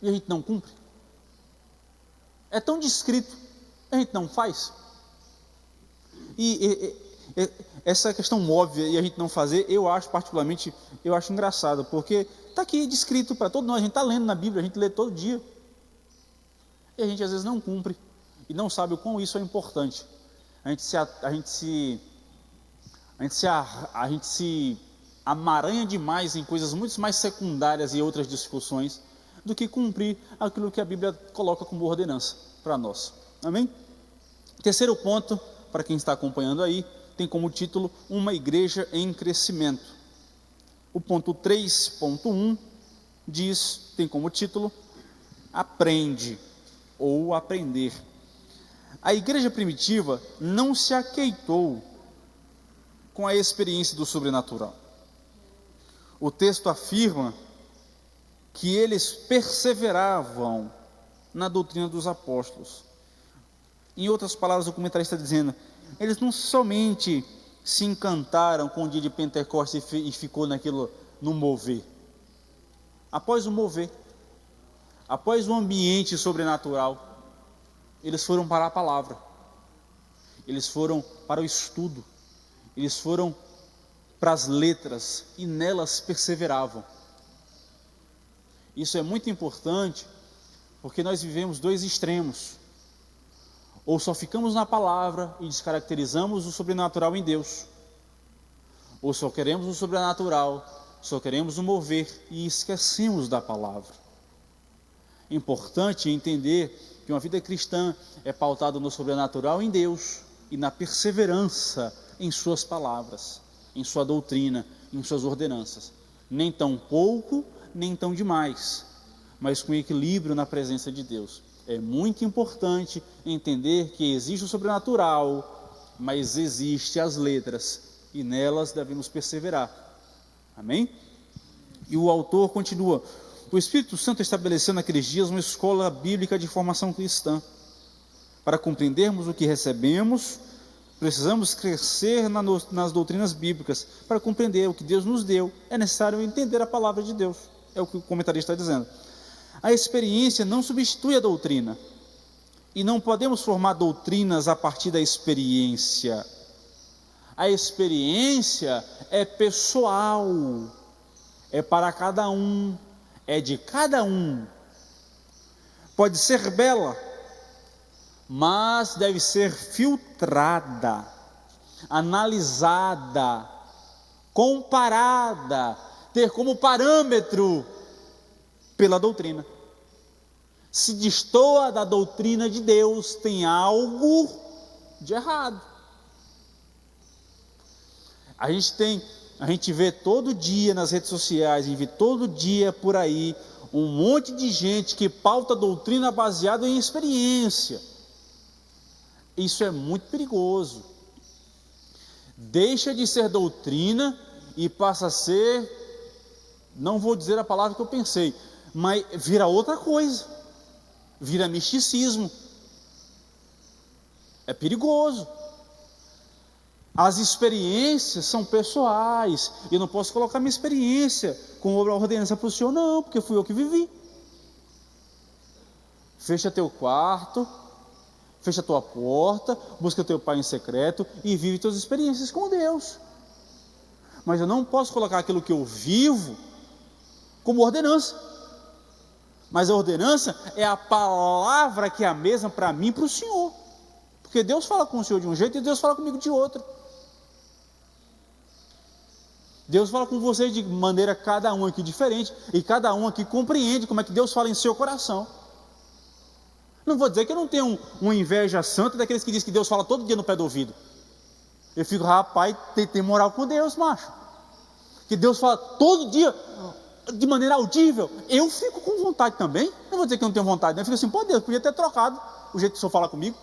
e a gente não cumpre. É tão descrito, a gente não faz. E essa questão óbvia e a gente não fazer, eu acho particularmente, eu acho engraçado, porque está aqui descrito para todos nós, a gente está lendo na Bíblia, a gente lê todo dia. E a gente às vezes não cumpre, e não sabe o quão isso é importante. A gente se amaranha demais em coisas muito mais secundárias e outras discussões, do que cumprir aquilo que a Bíblia coloca como ordenança para nós. Amém? Terceiro ponto, para quem está acompanhando aí, tem como título Uma Igreja em Crescimento. O ponto 3.1 tem como título Aprende ou Aprender. A igreja primitiva não se aqueitou com a experiência do sobrenatural. O texto afirma que eles perseveravam na doutrina dos apóstolos. Em outras palavras, o comentarista está dizendo, eles não somente se encantaram com o dia de Pentecostes e ficou naquilo, no mover. Após o mover, após o ambiente sobrenatural, eles foram para a palavra, eles foram para o estudo, eles foram para as letras e nelas perseveravam. Isso é muito importante, porque nós vivemos dois extremos. Ou só ficamos na palavra e descaracterizamos o sobrenatural em Deus, ou só queremos o sobrenatural, só queremos o mover e esquecemos da palavra. É importante entender que uma vida cristã é pautada no sobrenatural em Deus e na perseverança em suas palavras, em sua doutrina, em suas ordenanças. Nem tão pouco, nem tão demais, mas com equilíbrio na presença de Deus. É muito importante entender que existe o sobrenatural, mas existe as letras, e nelas devemos perseverar. Amém? E o autor continua, o Espírito Santo estabeleceu naqueles dias uma escola bíblica de formação cristã. Para compreendermos o que recebemos, precisamos crescer nas doutrinas bíblicas. Para compreender o que Deus nos deu, é necessário entender a palavra de Deus. É o que o comentarista está dizendo. A experiência não substitui a doutrina. E não podemos formar doutrinas a partir da experiência. A experiência é pessoal, é para cada um, é de cada um. Pode ser bela, mas deve ser filtrada, analisada, comparada, ter como parâmetro pela doutrina. Se destoa da doutrina de Deus, tem algo de errado. A gente vê todo dia nas redes sociais, a gente vê todo dia por aí um monte de gente que pauta doutrina baseada em experiência. Isso é muito perigoso. Deixa de ser doutrina e passa a ser, não vou dizer a palavra que eu pensei, mas vira outra coisa, vira misticismo. É perigoso. As experiências são pessoais, e eu não posso colocar minha experiência como ordenança para o senhor, não, porque fui eu que vivi. Fecha teu quarto, fecha tua porta, busca teu pai em secreto e vive tuas experiências com Deus. Mas eu não posso colocar aquilo que eu vivo como ordenança. Mas a ordenança é a palavra que é a mesma para mim e para o senhor. Porque Deus fala com o senhor de um jeito e Deus fala comigo de outro. Deus fala com você de maneira cada um aqui diferente, e cada um aqui compreende como é que Deus fala em seu coração. Não vou dizer que eu não tenho uma inveja santa daqueles que dizem que Deus fala todo dia no pé do ouvido. Eu fico, rapaz, tem moral com Deus, macho. Que Deus fala todo dia, de maneira audível. Eu fico com vontade também. Não vou dizer que eu não tenho vontade, né? Eu fico assim, pô, Deus, podia ter trocado o jeito que o senhor fala comigo.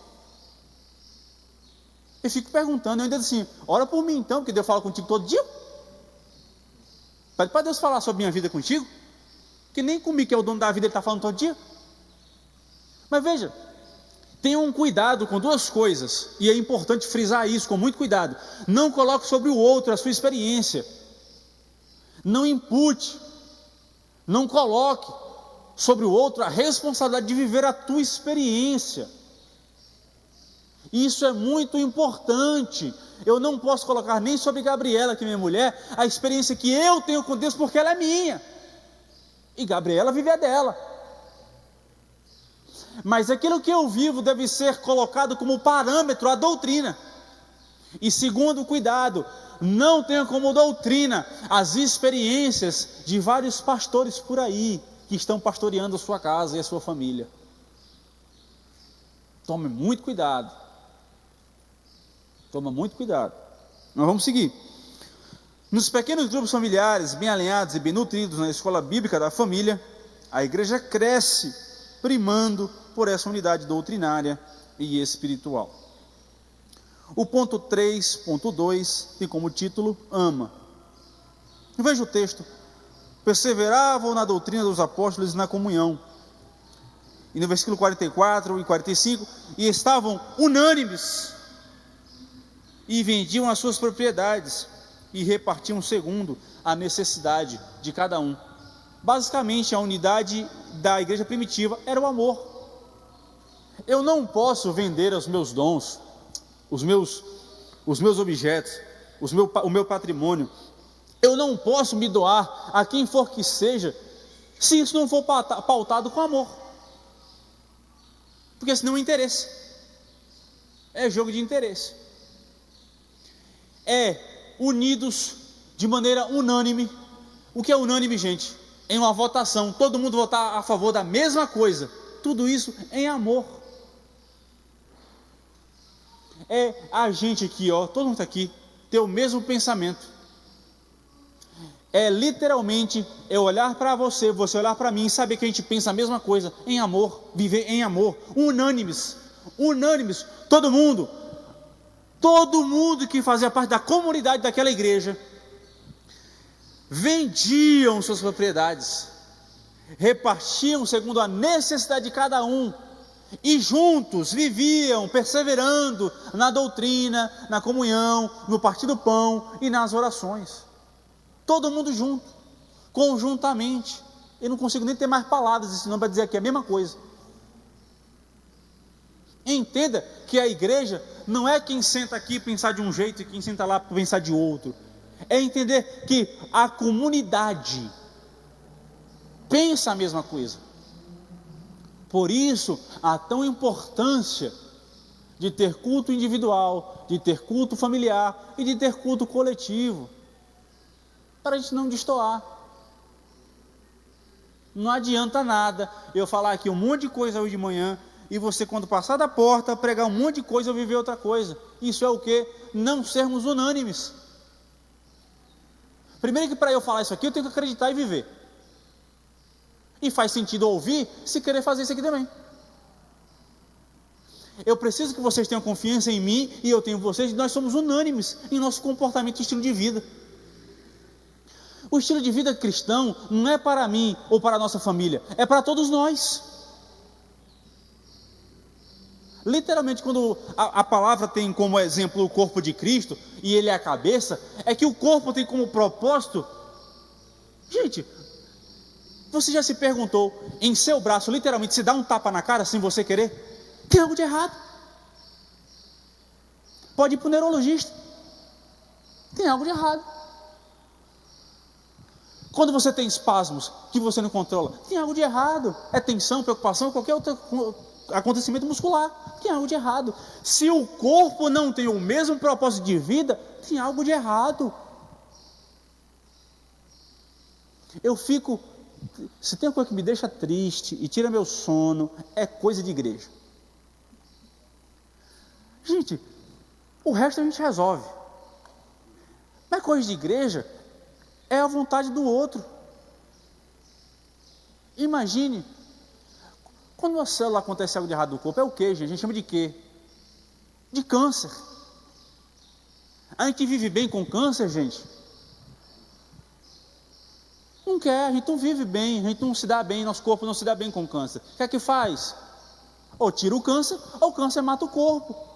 Eu fico perguntando, eu ainda digo assim, ora por mim então, porque Deus fala contigo todo dia. Pede para Deus falar sobre minha vida contigo, que nem comigo, que é o dono da vida, Ele está falando todo dia. Mas veja, tenha um cuidado com duas coisas, e é importante frisar isso com muito cuidado. Não coloque sobre o outro a sua experiência. Não impute, não coloque sobre o outro a responsabilidade de viver a tua experiência. Isso é muito importante. Eu não posso colocar nem sobre Gabriela, que é minha mulher, a experiência que eu tenho com Deus, porque ela é minha. E Gabriela vive a dela. Mas aquilo que eu vivo deve ser colocado como parâmetro a doutrina. E segundo, cuidado, não tenha como doutrina as experiências de vários pastores por aí, que estão pastoreando a sua casa e a sua família. Tome muito cuidado. Toma muito cuidado. Nós vamos seguir. Nos pequenos grupos familiares, bem alinhados e bem nutridos na escola bíblica da família, a igreja cresce, primando por essa unidade doutrinária e espiritual. O ponto 3.2 tem como título, ama. Veja o texto. Perseveravam na doutrina dos apóstolos e na comunhão. E no versículo 44 e 45, e estavam unânimes, e vendiam as suas propriedades, e repartiam segundo a necessidade de cada um. Basicamente, a unidade da igreja primitiva era o amor. Eu não posso vender os meus dons, os meus objetos, o meu patrimônio. Eu não posso me doar a quem for que seja, se isso não for pautado com amor. Porque senão é interesse. É jogo de interesse. É unidos de maneira unânime. O que é unânime, gente? Em uma votação, todo mundo votar a favor da mesma coisa. Tudo isso em amor. É a gente aqui, ó, todo mundo está aqui, ter o mesmo pensamento. É literalmente eu olhar para você, você olhar para mim e saber que a gente pensa a mesma coisa, em amor, viver em amor, unânimes, todo mundo que fazia parte da comunidade daquela igreja, vendiam suas propriedades, repartiam segundo a necessidade de cada um, e juntos viviam, perseverando na doutrina, na comunhão, no partir do pão e nas orações. Todo mundo junto, conjuntamente. Eu não consigo nem ter mais palavras, senão para dizer aqui a mesma coisa. Entenda que a igreja não é quem senta aqui pensar de um jeito e quem senta lá pensar de outro. É entender que a comunidade pensa a mesma coisa. Por isso, há tão importância de ter culto individual, de ter culto familiar e de ter culto coletivo, para a gente não destoar. Não adianta nada eu falar aqui um monte de coisa hoje de manhã e você, quando passar da porta, pregar um monte de coisa ou viver outra coisa. Isso é o quê? Não sermos unânimes. Primeiro que para eu falar isso aqui, eu tenho que acreditar e viver. E faz sentido ouvir se querer fazer isso aqui também. Eu preciso que vocês tenham confiança em mim e eu tenho vocês, nós somos unânimes em nosso comportamento e estilo de vida. O estilo de vida cristão não é para mim ou para a nossa família, é para todos nós. Literalmente, quando a palavra tem como exemplo o corpo de Cristo e ele é a cabeça, é que o corpo tem como propósito. Gente, você já se perguntou, em seu braço, literalmente, se dá um tapa na cara sem você querer? Tem algo de errado. Pode ir para o neurologista. Tem algo de errado. Quando você tem espasmos que você não controla, tem algo de errado. É tensão, preocupação, qualquer outro acontecimento muscular. Tem algo de errado. Se o corpo não tem o mesmo propósito de vida, tem algo de errado. Se tem uma coisa que me deixa triste e tira meu sono, é coisa de igreja. Gente, o resto a gente resolve. Mas coisa de igreja é a vontade do outro. Imagine, quando uma célula acontece algo de errado no corpo, é o que, gente? A gente chama de quê? De câncer. A gente vive bem com câncer, gente? Não quer, a gente não vive bem, a gente não se dá bem, nosso corpo não se dá bem com câncer. O que é que faz? Ou tira o câncer, ou o câncer mata o corpo.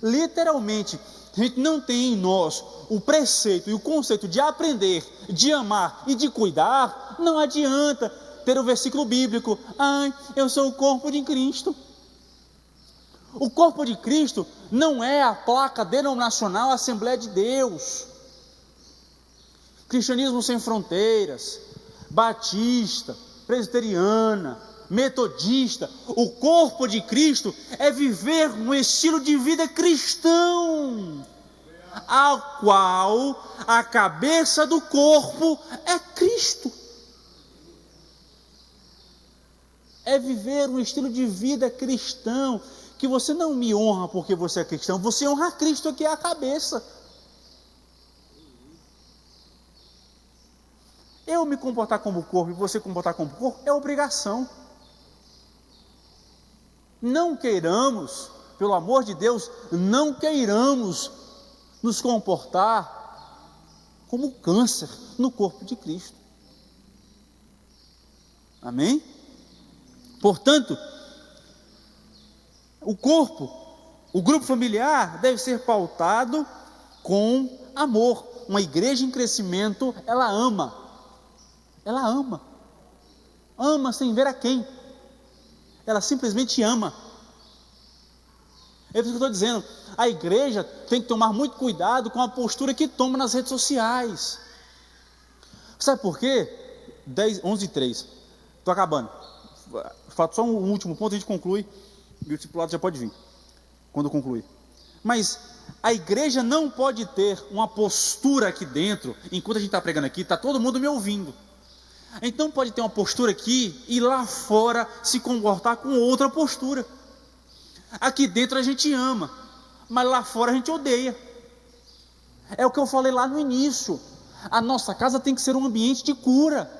Literalmente, a gente não tem em nós o preceito e o conceito de aprender, de amar e de cuidar. Não adianta ter o versículo bíblico: ai, eu sou o corpo de Cristo. O corpo de Cristo não é a placa denominacional Assembleia de Deus, Cristianismo Sem Fronteiras, Batista, Presbiteriana, Metodista. O corpo de Cristo é viver um estilo de vida cristão, ao qual a cabeça do corpo é Cristo. É viver um estilo de vida cristão, que você não me honra porque você é cristão, você honra Cristo, que é a cabeça. Eu me comportar como corpo e você comportar como corpo é obrigação. Não queiramos, pelo amor de Deus, não queiramos nos comportar como câncer no corpo de Cristo. Amém? Portanto, o corpo, o grupo familiar deve ser pautado com amor. Uma igreja em crescimento, ela ama. Ela ama. Ama sem ver a quem. Ela simplesmente ama. É isso que eu estou dizendo. A igreja tem que tomar muito cuidado com a postura que toma nas redes sociais. Sabe por quê? 11:03. Estou acabando. Falta só um último ponto, a gente conclui. E o discipulado já pode vir, quando concluir. Mas a igreja não pode ter uma postura aqui dentro. Enquanto a gente está pregando aqui, está todo mundo me ouvindo. A gente não pode ter uma postura aqui e lá fora se comportar com outra postura. Aqui dentro a gente ama, mas lá fora a gente odeia. É o que eu falei lá no início. A nossa casa tem que ser um ambiente de cura,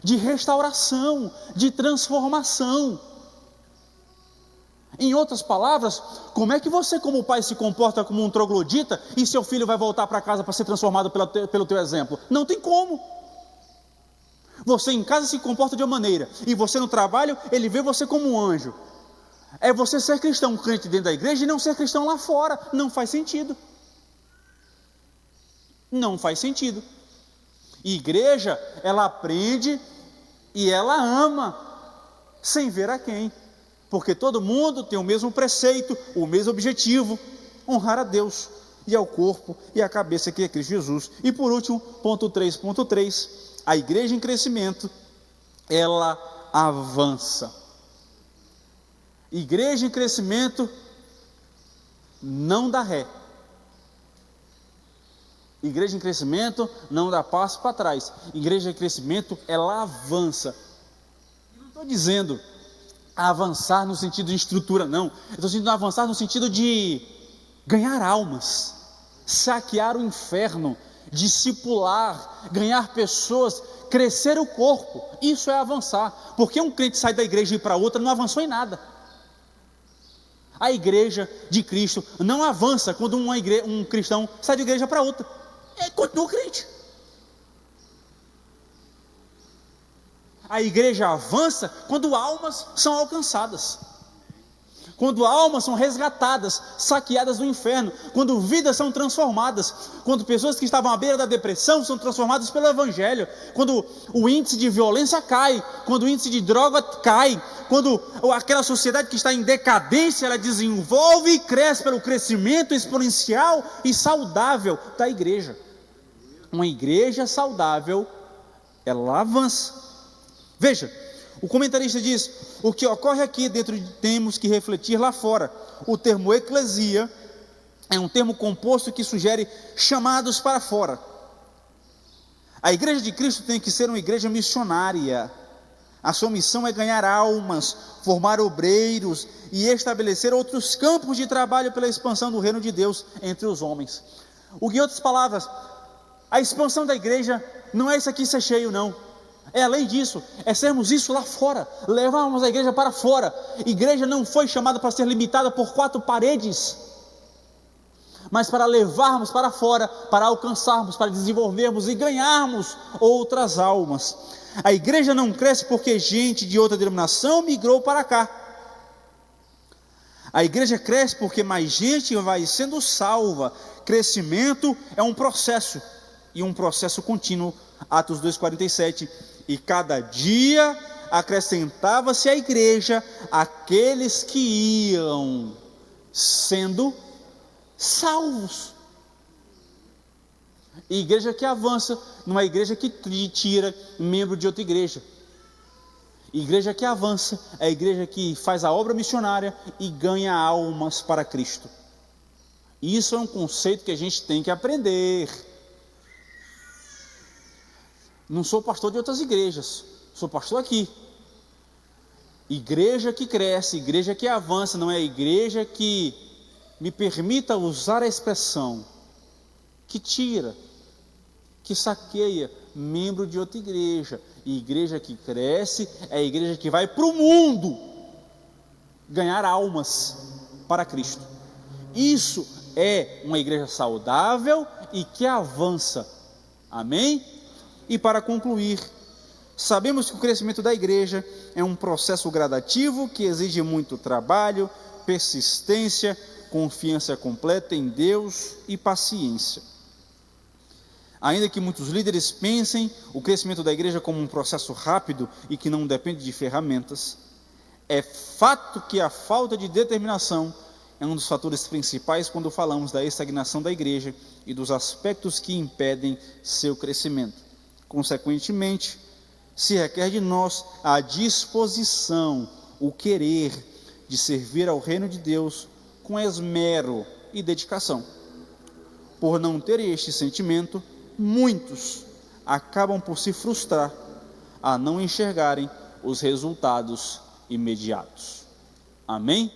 de restauração, de transformação. Em outras palavras, como é que você como pai se comporta como um troglodita e seu filho vai voltar para casa para ser transformado pelo teu exemplo? Não tem como. Você em casa se comporta de uma maneira, e você no trabalho, ele vê você como um anjo. É você ser cristão, crente dentro da igreja, e não ser cristão lá fora. Não faz sentido. Não faz sentido. Igreja, ela aprende e ela ama, sem ver a quem. porque todo mundo tem o mesmo preceito, o mesmo objetivo: honrar a Deus e ao corpo e à cabeça, que é Cristo Jesus. E por último, ponto 3.3, a igreja em crescimento, ela avança. Igreja em crescimento não dá ré. Igreja em crescimento não dá passo para trás. Igreja em crescimento, ela avança. Não estou dizendo avançar no sentido de estrutura, não. Eu estou dizendo avançar no sentido de ganhar almas, saquear o inferno, discipular, ganhar pessoas, crescer o corpo. Isso é avançar. Porque um crente sai da igreja e ir para outra, não avançou em nada. A igreja de Cristo não avança quando um cristão sai de igreja para outra. Continua crente. A igreja avança quando almas são alcançadas, quando almas são resgatadas, saqueadas do inferno, quando vidas são transformadas, quando pessoas que estavam à beira da depressão são transformadas pelo Evangelho, quando o índice de violência cai, quando o índice de droga cai, quando aquela sociedade que está em decadência, ela desenvolve e cresce pelo crescimento exponencial e saudável da igreja. Uma igreja saudável, ela avança. Veja, o comentarista diz: o que ocorre aqui dentro temos que refletir lá fora. O termo eclesia é um termo composto que sugere chamados para fora. A igreja de Cristo tem que ser uma igreja missionária. A sua missão é ganhar almas, formar obreiros e estabelecer outros campos de trabalho pela expansão do reino de Deus entre os homens. Em outras palavras, a expansão da igreja não é isso aqui ser cheio, não. É além disso, é sermos isso lá fora, levarmos a igreja para fora. Igreja não foi chamada para ser limitada por 4 paredes, mas para levarmos para fora, para alcançarmos, para desenvolvermos e ganharmos outras almas. A igreja não cresce porque gente de outra denominação migrou para cá. A igreja cresce porque mais gente vai sendo salva. Crescimento é um processo, e um processo contínuo. Atos 2,47, e cada dia acrescentava-se à igreja aqueles que iam sendo salvos. Igreja que avança, não é igreja que tira membro de outra igreja. Igreja que avança é a igreja que faz a obra missionária e ganha almas para Cristo. Isso é um conceito que a gente tem que aprender. Não sou pastor de outras igrejas, sou pastor aqui. Igreja que cresce, igreja que avança, não é a igreja que, me permita usar a expressão, que tira, que saqueia membro de outra igreja. Igreja que cresce é a igreja que vai para o mundo ganhar almas para Cristo. Isso é uma igreja saudável e que avança. Amém? E para concluir, sabemos que o crescimento da igreja é um processo gradativo que exige muito trabalho, persistência, confiança completa em Deus e paciência. Ainda que muitos líderes pensem o crescimento da igreja como um processo rápido e que não depende de ferramentas, é fato que a falta de determinação é um dos fatores principais quando falamos da estagnação da igreja e dos aspectos que impedem seu crescimento. Consequentemente, se requer de nós a disposição, o querer de servir ao reino de Deus com esmero e dedicação. Por não terem este sentimento, muitos acabam por se frustrar a não enxergarem os resultados imediatos. Amém?